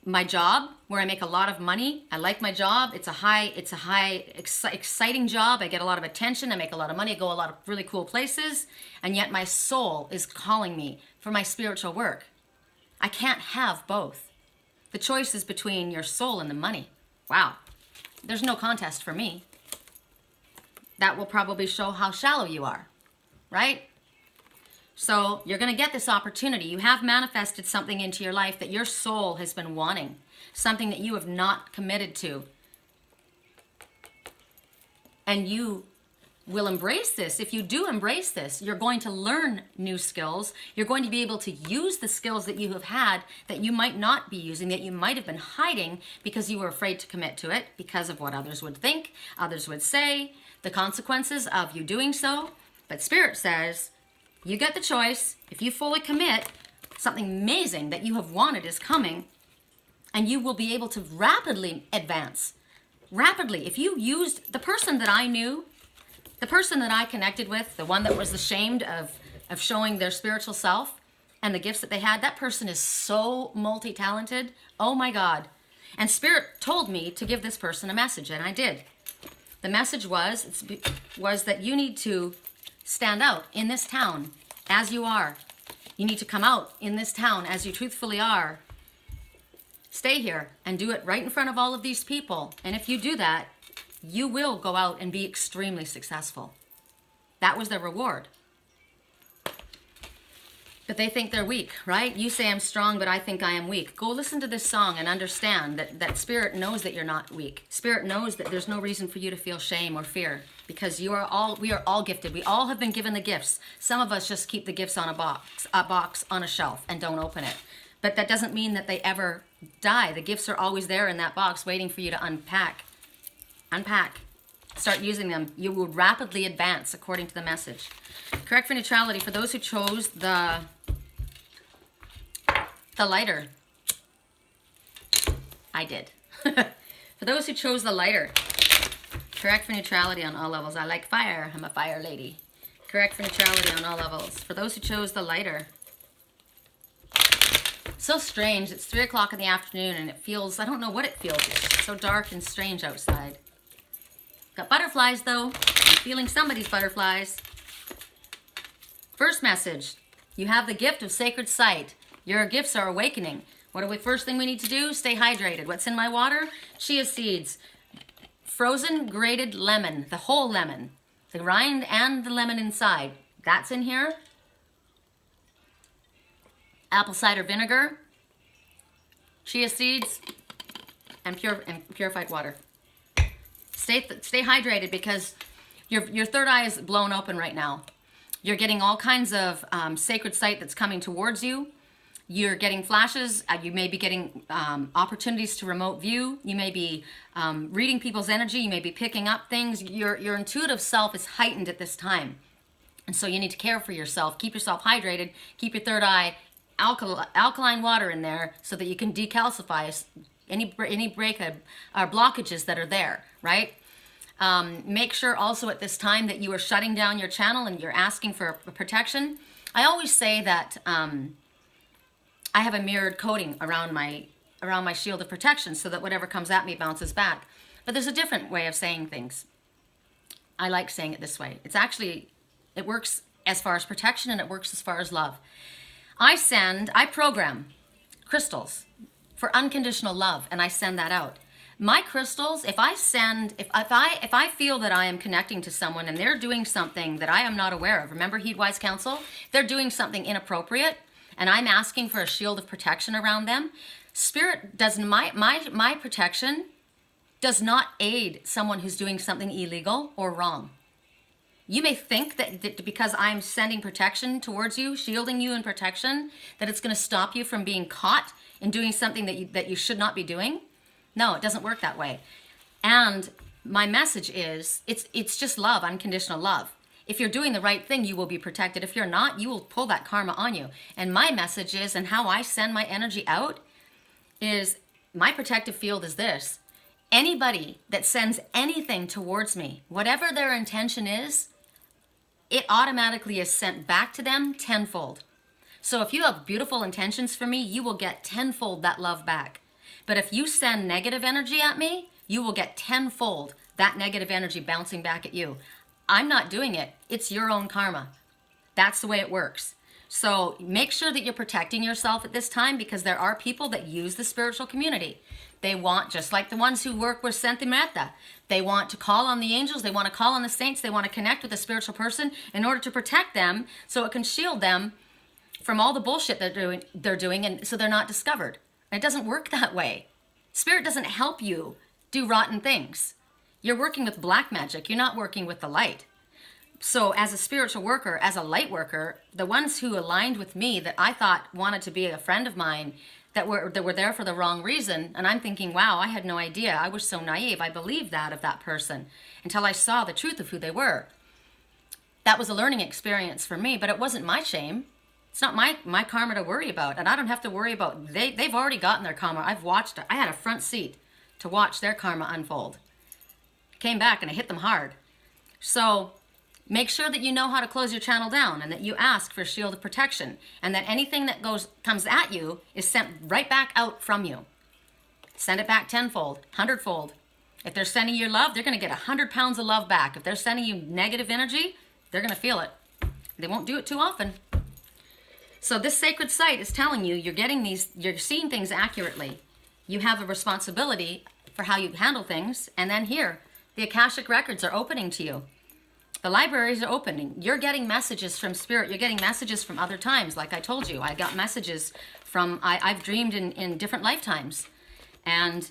my job where I make a lot of money? I like my job. It's a exciting job. I get a lot of attention. I make a lot of money. I go a lot of really cool places. And yet my soul is calling me for my spiritual work. I can't have both. The choice is between your soul and the money. Wow. There's no contest for me. That will probably show how shallow you are, right? So you're going to get this opportunity. You have manifested something into your life that your soul has been wanting, something that you have not committed to. And you will embrace this. If you do embrace this, you're going to learn new skills. You're going to be able to use the skills that you have had that you might not be using, that you might have been hiding because you were afraid to commit to it because of what others would think, others would say, the consequences of you doing so. But Spirit says, you get the choice. If you fully commit, something amazing that you have wanted is coming, and you will be able to rapidly advance. Rapidly. If you used the person that I knew, the person that I connected with, the one that was ashamed of showing their spiritual self and the gifts that they had, that person is so multi-talented. Oh my God. And Spirit told me to give this person a message, and I did. The message was that you need to stand out in this town as you are. You need to come out in this town as you truthfully are. Stay here and do it right in front of all of these people. And if you do that, you will go out and be extremely successful. That was their reward. But they think they're weak, right? You say I'm strong, but I think I am weak. Go listen to this song and understand that Spirit knows that you're not weak. Spirit knows that there's no reason for you to feel shame or fear because we are all gifted. We all have been given the gifts. Some of us just keep the gifts on a box on a shelf and don't open it. But that doesn't mean that they ever die. The gifts are always there in that box waiting for you to unpack. Unpack. Start using them. You will rapidly advance according to the message. Correct for neutrality. For those who chose the lighter. I did. For those who chose the lighter. Correct for neutrality on all levels. I like fire. I'm a fire lady. Correct for neutrality on all levels. For those who chose the lighter. So strange. It's 3 o'clock in the afternoon and it feels, I don't know what it feels. It's so dark and strange outside. Got butterflies though. I'm feeling somebody's butterflies. First message. You have the gift of sacred sight. Your gifts are awakening. What are we first thing we need to do? Stay hydrated. What's in my water? Chia seeds, frozen grated lemon, the whole lemon, the rind and the lemon inside. That's in here. Apple cider vinegar, chia seeds, and purified water. Stay hydrated because your third eye is blown open right now. You're getting all kinds of sacred sight that's coming towards you. You're getting flashes. You may be getting opportunities to remote view. You may be reading people's energy. You may be picking up things. Your intuitive self is heightened at this time. And so you need to care for yourself. Keep yourself hydrated. Keep your third eye alkaline water in there so that you can decalcify any breakage or blockages that are there, right? Make sure also at this time that you are shutting down your channel and you're asking for protection. I always say that I have a mirrored coating around my shield of protection so that whatever comes at me bounces back. But there's a different way of saying things. I like saying it this way. It works as far as protection and it works as far as love. I program crystals for unconditional love and I send that out. My crystals, if I feel that I am connecting to someone and they're doing something that I am not aware of, remember Heed-Wise Counsel? They're doing something inappropriate and I'm asking for a shield of protection around them. Spirit doesn't, my protection does not aid someone who's doing something illegal or wrong. You may think that because I'm sending protection towards you, shielding you in protection, that it's going to stop you from being caught in doing something that you should not be doing. No, it doesn't work that way. And my message is, it's just love, unconditional love. If you're doing the right thing, you will be protected. If you're not, you will pull that karma on you. And my message is, and how I send my energy out, is my protective field is this. Anybody that sends anything towards me, whatever their intention is, it automatically is sent back to them tenfold. So if you have beautiful intentions for me, you will get tenfold that love back. But if you send negative energy at me, you will get tenfold that negative energy bouncing back at you. I'm not doing it. It's your own karma. That's the way it works. So make sure that you're protecting yourself at this time because there are people that use the spiritual community. They want, just like the ones who work with Santo, they want to call on the angels, they want to call on the saints, they want to connect with a spiritual person in order to protect them so it can shield them from all the bullshit they're doing and so they're not discovered. And it doesn't work that way. Spirit doesn't help you do rotten things. You're working with black magic. You're not working with the light. So as a spiritual worker, as a light worker, the ones who aligned with me that I thought wanted to be a friend of mine that were there for the wrong reason, and I'm thinking, wow, I had no idea. I was so naive. I believed that of that person until I saw the truth of who they were. That was a learning experience for me, but it wasn't my shame. It's not my karma to worry about, and I don't have to worry about, they've already gotten their karma. I've watched it. I had a front seat to watch their karma unfold. Came back and I hit them hard. So make sure that you know how to close your channel down and that you ask for a shield of protection and that anything that comes at you is sent right back out from you. Send it back tenfold, hundredfold. If they're sending you love, they're going to get 100 pounds of love back. If they're sending you negative energy, they're going to feel it. They won't do it too often. So this sacred site is telling you you're seeing things accurately. You have a responsibility for how you handle things. And then here, the Akashic records are opening to you. The libraries are opening. You're getting messages from Spirit. You're getting messages from other times. Like I told you, I got messages from, I've dreamed in different lifetimes. And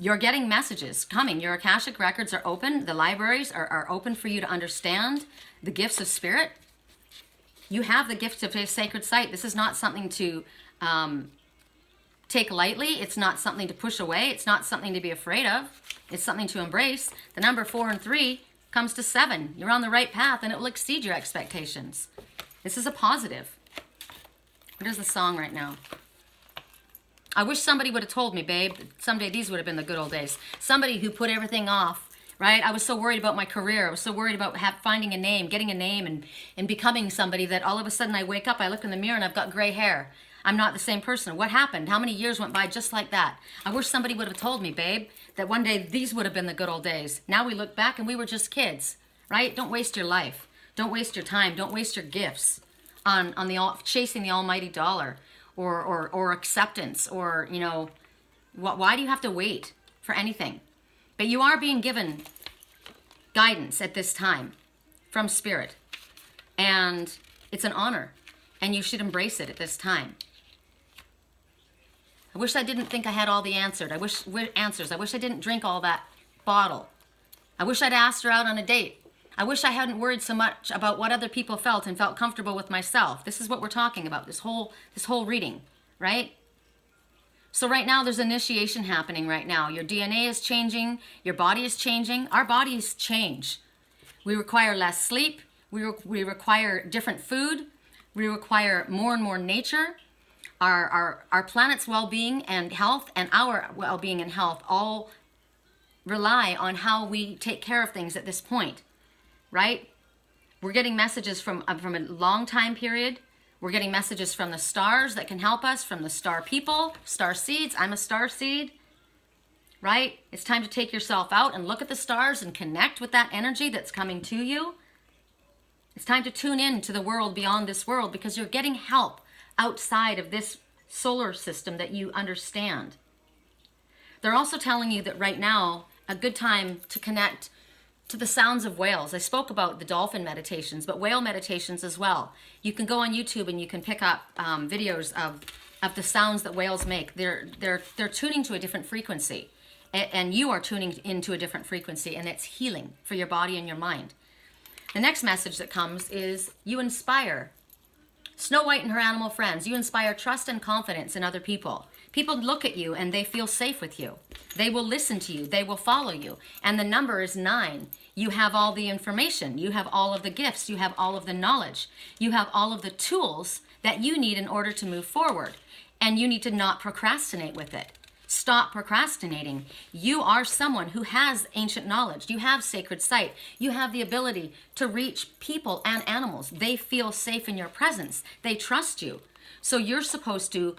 you're getting messages coming. Your Akashic records are open. The libraries are open for you to understand the gifts of Spirit. You have the gift of a sacred site. This is not something to take lightly. It's not something to push away. It's not something to be afraid of. It's something to embrace. The number 4 and 3 comes to 7. You're on the right path and it will exceed your expectations. This is a positive. What is the song right now? I wish somebody would have told me, babe, someday these would have been the good old days. Somebody who put everything off, right? I was so worried about my career. I was so worried about finding a name, getting a name and becoming somebody that all of a sudden I wake up, I look in the mirror and I've got gray hair. I'm not the same person. What happened? How many years went by just like that? I wish somebody would have told me, babe, that one day these would have been the good old days. Now we look back and we were just kids, right? Don't waste your life. Don't waste your time. Don't waste your gifts on chasing the almighty dollar or acceptance, or, you know, why do you have to wait for anything? But you are being given guidance at this time from Spirit, and it's an honor, and you should embrace it at this time. I wish I didn't think I had all the answers. I wish I didn't drink all that bottle. I wish I'd asked her out on a date. I wish I hadn't worried so much about what other people felt and felt comfortable with myself. This is what we're talking about, this whole reading, right? So right now there's initiation happening right now. Your DNA is changing, your body is changing. Our bodies change. We require less sleep, we require different food, we require more and more nature. Our planet's well-being and health and our well-being and health all rely on how we take care of things at this point, right? We're getting messages from a long time period. We're getting messages from the stars that can help us, from the star people, star seeds. I'm a star seed, right? It's time to take yourself out and look at the stars and connect with that energy that's coming to you. It's time to tune in to the world beyond this world, because you're getting help outside of this solar system that you understand. They're also telling you that right now, a good time to connect to the sounds of whales. I spoke about the dolphin meditations, but whale meditations as well. You can go on YouTube and you can pick up videos of the sounds that whales make. They're tuning to a different frequency, and you are tuning into a different frequency, and it's healing for your body and your mind. The next message that comes is you inspire. Snow White and her animal friends, you inspire trust and confidence in other people. People look at you and they feel safe with you. They will listen to you. They will follow you. And the number is 9. You have all the information. You have all of the gifts. You have all of the knowledge. You have all of the tools that you need in order to move forward. And you need to not procrastinate with it. Stop procrastinating. You are someone who has ancient knowledge. You have sacred sight. You have the ability to reach people and animals. They feel safe in your presence. They trust you. So you're supposed to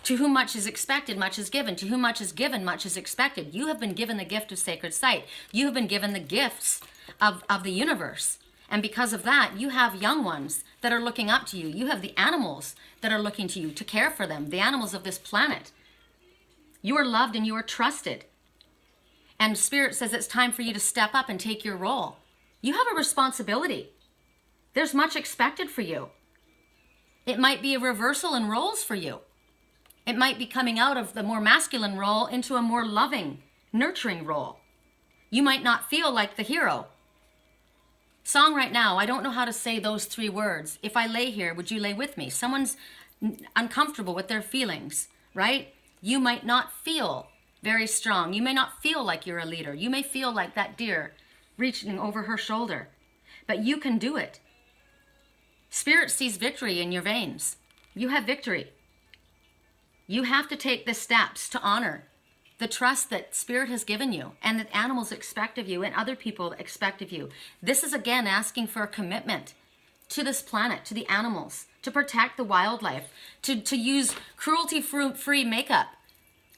whom much is expected, much is given. To whom much is given, much is expected. You have been given the gift of sacred sight. You have been given the gifts of the universe. And because of that, you have young ones that are looking up to you. You have the animals that are looking to you to care for them, the animals of this planet. You are loved and you are trusted. And Spirit says it's time for you to step up and take your role. You have a responsibility. There's much expected for you. It might be a reversal in roles for you. It might be coming out of the more masculine role into a more loving, nurturing role. You might not feel like the hero. Song right now, I don't know how to say those 3 words. If I lay here, would you lay with me? Someone's uncomfortable with their feelings, right? You might not feel very strong. You may not feel like you're a leader. You may feel like that deer reaching over her shoulder. But you can do it. Spirit sees victory in your veins. You have victory. You have to take the steps to honor the trust that Spirit has given you and that animals expect of you and other people expect of you. This is again asking for a commitment to this planet, to the animals, to protect the wildlife, to use cruelty-free makeup.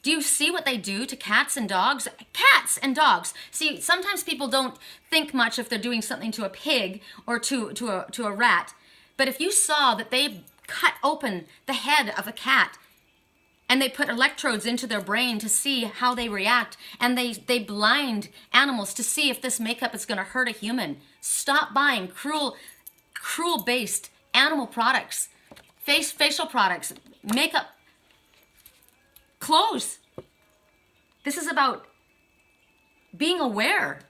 Do you see what they do to cats and dogs? Cats and dogs. See, sometimes people don't think much if they're doing something to a pig or to a rat. But if you saw that they cut open the head of a cat and they put electrodes into their brain to see how they react, and they blind animals to see if this makeup is going to hurt a human. Stop buying cruel-based animal products, facial products, makeup, clothes. This is about being aware.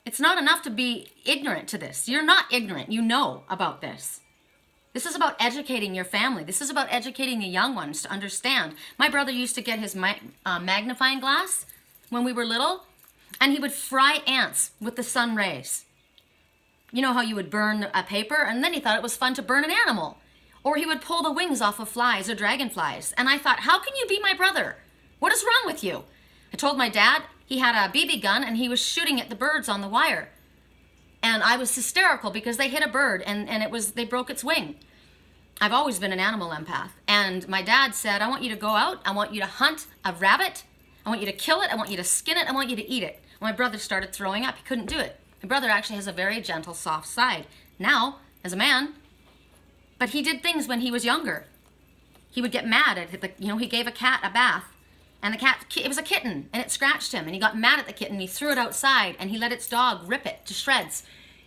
It's not enough to be ignorant to this. You're not ignorant. You know about this. This is about educating your family. This is about educating the young ones to understand. My brother used to get his magnifying glass when we were little, and he would fry ants with the sun rays. You know how you would burn a paper, and then he thought it was fun to burn an animal. Or he would pull the wings off of flies or dragonflies. And I thought, how can you be my brother? What is wrong with you? I told my dad he had a BB gun and he was shooting at the birds on the wire. And I was hysterical because they hit a bird and they broke its wing. I've always been an animal empath. And my dad said, I want you to go out. I want you to hunt a rabbit. I want you to kill it. I want you to skin it. I want you to eat it. My brother started throwing up. He couldn't do it. My brother actually has a very gentle, soft side. Now, as a man, But he did things when he was younger. He would get mad at the, he gave a cat a bath, and the cat, it was a kitten, and it scratched him, and he got mad at the kitten. He threw it outside, and he let its dog rip it to shreds.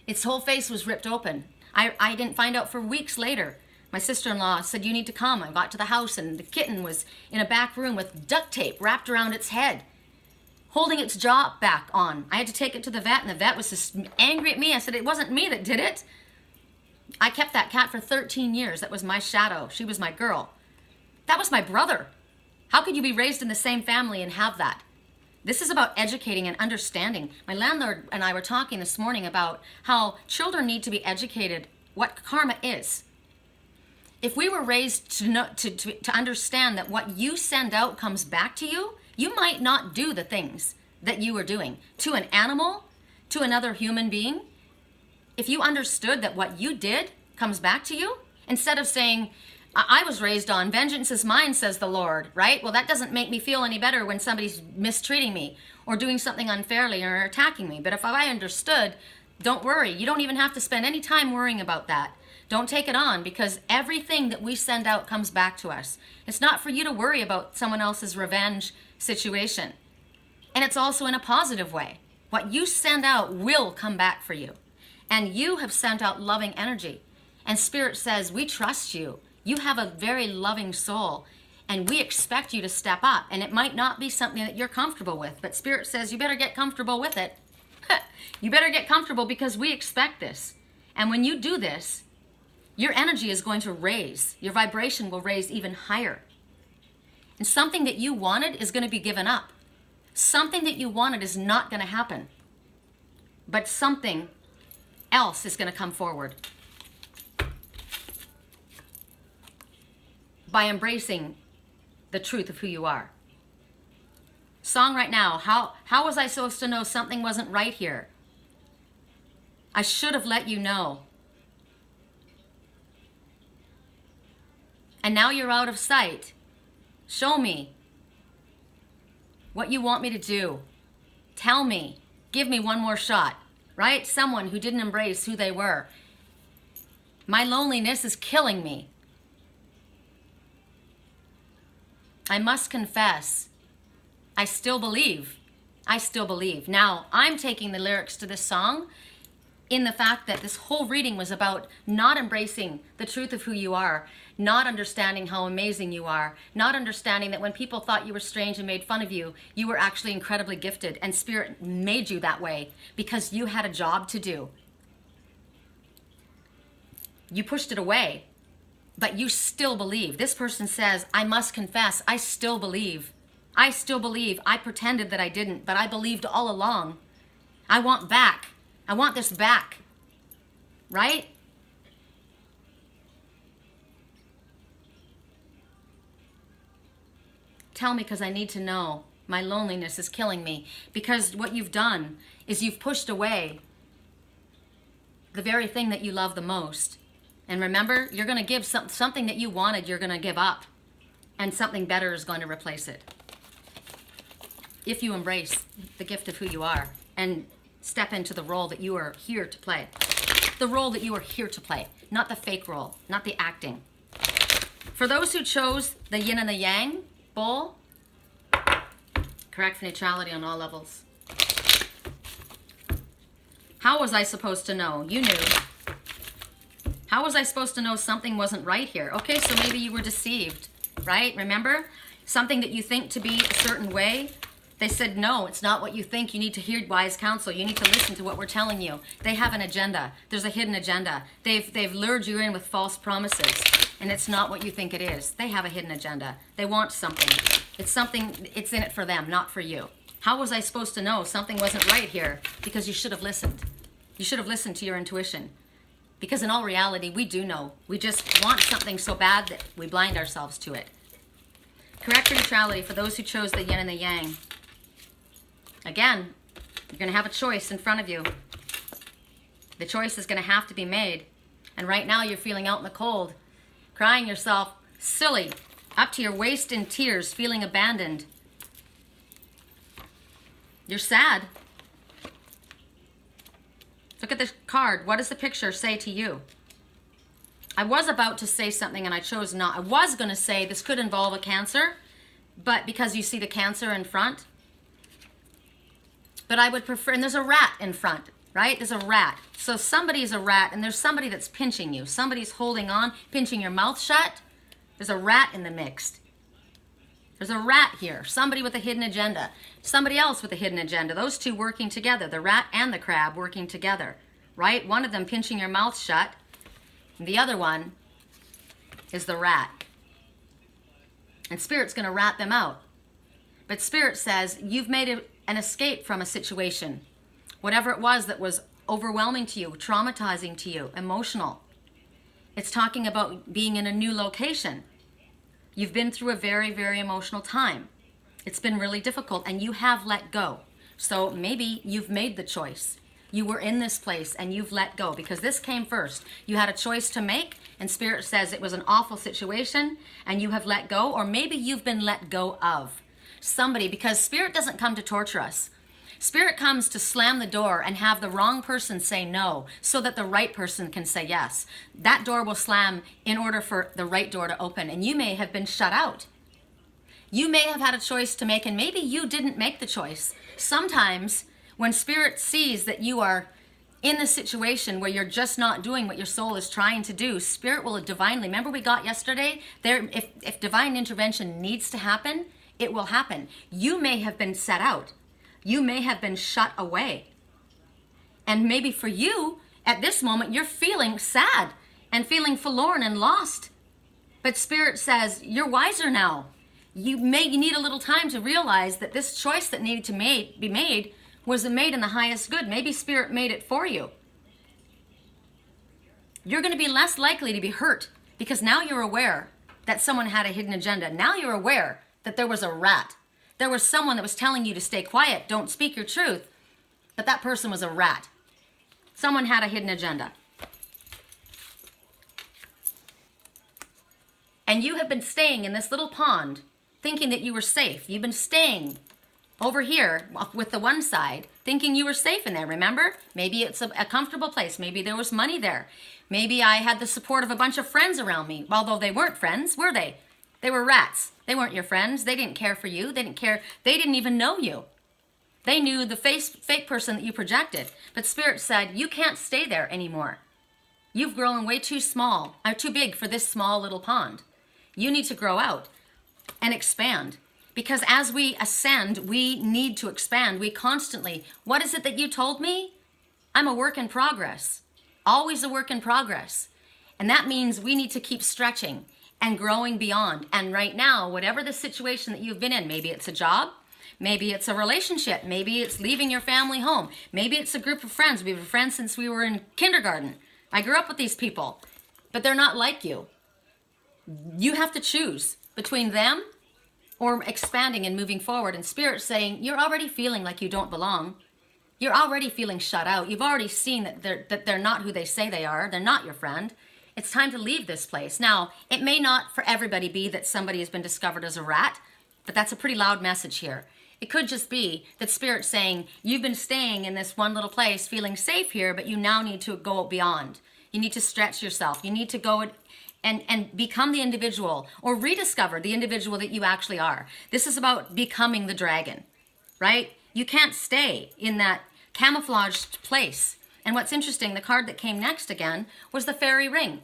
Its whole face was ripped open. I didn't find out for weeks later. My sister-in-law said, you need to come. I got to the house, and the kitten was in a back room with duct tape wrapped around its head, holding its jaw back on. I had to take it to the vet, and the vet was just angry at me. I said, it wasn't me that did it. I kept that cat for 13 years. That was my shadow. She was my girl. That was my brother. How could you be raised in the same family and have that? This is about educating and understanding. My landlord and I were talking this morning about how children need to be educated what karma is. If we were raised to know, to understand that what you send out comes back to you, you might not do the things that you were doing to an animal, to another human being. If you understood that what you did comes back to you, instead of saying, I was raised on vengeance is mine, says the Lord, right? Well, that doesn't make me feel any better when somebody's mistreating me or doing something unfairly or attacking me. But if I understood, don't worry. You don't even have to spend any time worrying about that. Don't take it on, because everything that we send out comes back to us. It's not for you to worry about someone else's revenge situation. And it's also in a positive way. What you send out will come back for you. And you have sent out loving energy. And Spirit says, we trust you. You have a very loving soul, and we expect you to step up. And it might not be something that you're comfortable with, but Spirit says you better get comfortable with it. You better get comfortable, because we expect this. And when you do this, your energy is going to raise. Your vibration will raise even higher. And something that you wanted is going to be given up. Something that you wanted is not going to happen. But something else is going to come forward. By embracing the truth of who you are. Song right now, how was I supposed to know something wasn't right here? I should have let you know. And now you're out of sight. Show me what you want me to do. Tell me. Give me one more shot, right? Someone who didn't embrace who they were. My loneliness is killing me. I must confess, I still believe. I still believe. Now, I'm taking the lyrics to this song in the fact that this whole reading was about not embracing the truth of who you are, not understanding how amazing you are, not understanding that when people thought you were strange and made fun of you, you were actually incredibly gifted, and Spirit made you that way because you had a job to do. You pushed it away. But you still believe. This person says, I must confess, I still believe. I still believe. I pretended that I didn't, but I believed all along. I want back. I want this back. Right? Tell me, because I need to know. My loneliness is killing me. Because what you've done is you've pushed away the very thing that you love the most. And remember, you're going to give something that you wanted, you're going to give up. And something better is going to replace it. If you embrace the gift of who you are and step into the role that you are here to play. The role that you are here to play, not the fake role, not the acting. For those who chose the yin and the yang bowl, correct for neutrality on all levels. How was I supposed to know? You knew. How was I supposed to know something wasn't right here? Okay, so maybe you were deceived, right? Remember? Something that you think to be a certain way, they said, no, it's not what you think. You need to hear wise counsel. You need to listen to what we're telling you. They have an agenda. There's a hidden agenda. They've lured you in with false promises, and it's not what you think it is. They have a hidden agenda. They want something. It's in it for them, not for you. How was I supposed to know something wasn't right here? Because you should have listened. You should have listened to your intuition. Because in all reality, we do know. We just want something so bad that we blind ourselves to it. Correct for neutrality for those who chose the yin and the yang. Again, you're going to have a choice in front of you. The choice is going to have to be made. And right now you're feeling out in the cold, crying yourself silly, up to your waist in tears, feeling abandoned. You're sad. Look at this card. What does the picture say to you? I was about to say something and I chose not. I was going to say this could involve a cancer, but because you see the cancer in front. But I would prefer, and there's a rat in front, right? There's a rat. So somebody's a rat and there's somebody that's pinching you. Somebody's holding on, pinching your mouth shut. There's a rat in the mix. There's a rat here. Somebody with a hidden agenda. Somebody else with a hidden agenda. Those two working together. The rat and the crab working together, right? One of them pinching your mouth shut. And the other one is the rat. And Spirit's going to rat them out. But Spirit says, you've made an escape from a situation. Whatever it was that was overwhelming to you, traumatizing to you, emotional. It's talking about being in a new location. You've been through a very, very emotional time. It's been really difficult and you have let go. So maybe you've made the choice. You were in this place and you've let go because this came first. You had a choice to make and Spirit says it was an awful situation and you have let go, or maybe you've been let go of somebody, because Spirit doesn't come to torture us. Spirit comes to slam the door and have the wrong person say no so that the right person can say yes. That door will slam in order for the right door to open, and you may have been shut out. You may have had a choice to make and maybe you didn't make the choice. Sometimes when Spirit sees that you are in the situation where you're just not doing what your soul is trying to do, Spirit will divinely, remember we got yesterday, if divine intervention needs to happen, it will happen. You may have been set out. You may have been shut away. And maybe for you, at this moment, you're feeling sad and feeling forlorn and lost. But Spirit says, you're wiser now. You need a little time to realize that this choice that needed to be made was made in the highest good. Maybe Spirit made it for you. You're going to be less likely to be hurt because now you're aware that someone had a hidden agenda. Now you're aware that there was a rat. There was someone that was telling you to stay quiet, don't speak your truth, but that person was a rat. Someone had a hidden agenda. And you have been staying in this little pond thinking that you were safe. You've been staying over here with the one side thinking you were safe in there, remember? Maybe it's a comfortable place. Maybe there was money there. Maybe I had the support of a bunch of friends around me, although they weren't friends, were they? They were rats. They weren't your friends. They didn't care for you. They didn't care. They didn't even know you. They knew the fake person that you projected. But Spirit said, you can't stay there anymore. You've grown way too small, or too big for this small little pond. You need to grow out and expand. Because as we ascend, we need to expand. We constantly, what is it that you told me? I'm a work in progress. Always a work in progress. And that means we need to keep stretching and growing beyond. And right now, whatever the situation that you've been in, maybe it's a job, maybe it's a relationship, maybe it's leaving your family home, maybe it's a group of friends. We've been friends since we were in kindergarten. I grew up with these people, but they're not like you. You have to choose between them or expanding and moving forward. And Spirit saying, you're already feeling like you don't belong. You're already feeling shut out. You've already seen that they're not who they say they are. They're not your friend. It's time to leave this place. Now, it may not for everybody be that somebody has been discovered as a rat, but that's a pretty loud message here. It could just be that Spirit's saying, you've been staying in this one little place, feeling safe here, but you now need to go beyond. You need to stretch yourself. You need to go and become the individual, or rediscover the individual that you actually are. This is about becoming the dragon, right? You can't stay in that camouflaged place. And what's interesting, the card that came next again was the Faery ring,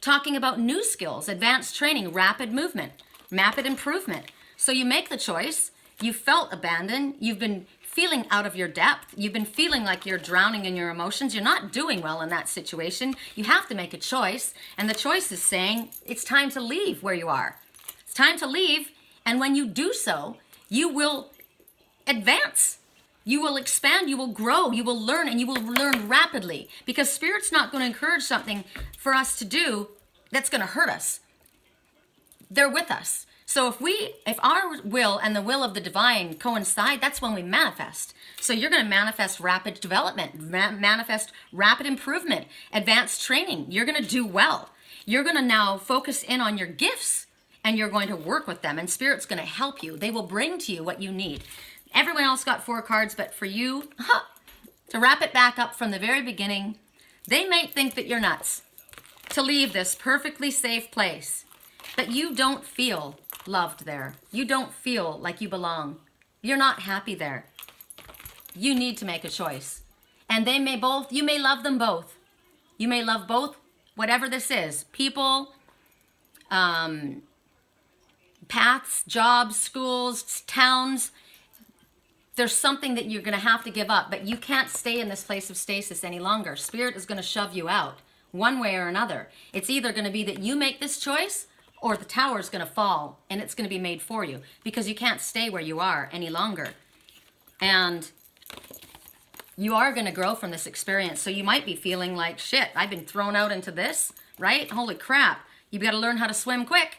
talking about new skills, advanced training, rapid movement, rapid improvement. So you make the choice. You felt abandoned. You've been feeling out of your depth. You've been feeling like you're drowning in your emotions. You're not doing well in that situation. You have to make a choice. And the choice is saying it's time to leave where you are. It's time to leave. And when you do so, you will advance. You will expand, you will grow, you will learn, and you will learn rapidly. Because Spirit's not going to encourage something for us to do that's going to hurt us. They're with us. So if our will and the will of the divine coincide, that's when we manifest. So you're going to manifest rapid development, manifest rapid improvement, advanced training. You're going to do well. You're going to now focus in on your gifts, and you're going to work with them, and Spirit's going to help you. They will bring to you what you need. Everyone else got 4 cards, but for you, to wrap it back up from the very beginning, they might think that you're nuts. to leave this perfectly safe place, but you don't feel loved there. You don't feel like you belong. You're not happy there. You need to make a choice. And they may both, you may love them both. You may love both, whatever this is. People, paths, jobs, schools, towns. There's something that you're going to have to give up, but you can't stay in this place of stasis any longer. Spirit is going to shove you out one way or another. It's either going to be that you make this choice or the tower is going to fall and it's going to be made for you because you can't stay where you are any longer. And you are going to grow from this experience. So you might be feeling like, shit, I've been thrown out into this, right? Holy crap. You've got to learn how to swim quick,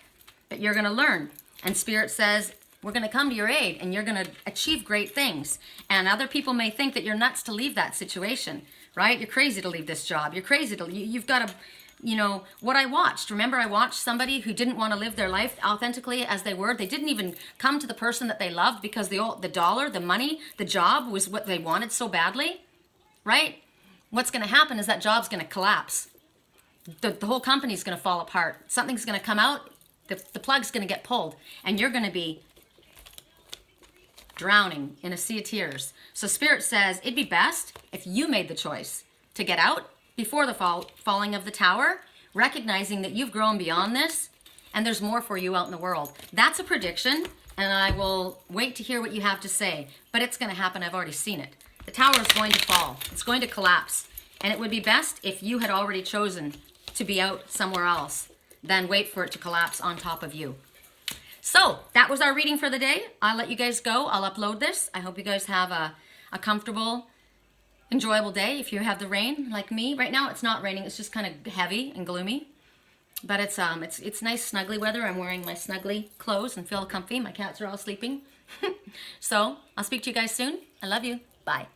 but you're going to learn. And Spirit says, we're going to come to your aid and you're going to achieve great things. And other people may think that you're nuts to leave that situation, right? You're crazy to leave this job. You're crazy to, you've got to, you know, what I watched. Remember I watched somebody who didn't want to live their life authentically as they were. They didn't even come to the person that they loved because the dollar, the money, the job was what they wanted so badly, right? What's going to happen is that job's going to collapse. The whole company's going to fall apart. Something's going to come out. The plug's going to get pulled and you're going to be drowning in a sea of tears. So Spirit says it'd be best if you made the choice to get out before the falling of the tower, recognizing that you've grown beyond this and there's more for you out in the world. That's a prediction and I will wait to hear what you have to say, but it's going to happen. I've already seen it. The tower is going to fall. It's going to collapse and it would be best if you had already chosen to be out somewhere else than wait for it to collapse on top of you. So that was our reading for the day. I'll let you guys go. I'll upload this. I hope you guys have a comfortable, enjoyable day. If you have the rain like me, right now it's not raining. It's just kind of heavy and gloomy, but it's nice snuggly weather. I'm wearing my snuggly clothes and feel comfy. My cats are all sleeping. So I'll speak to you guys soon. I love you. Bye.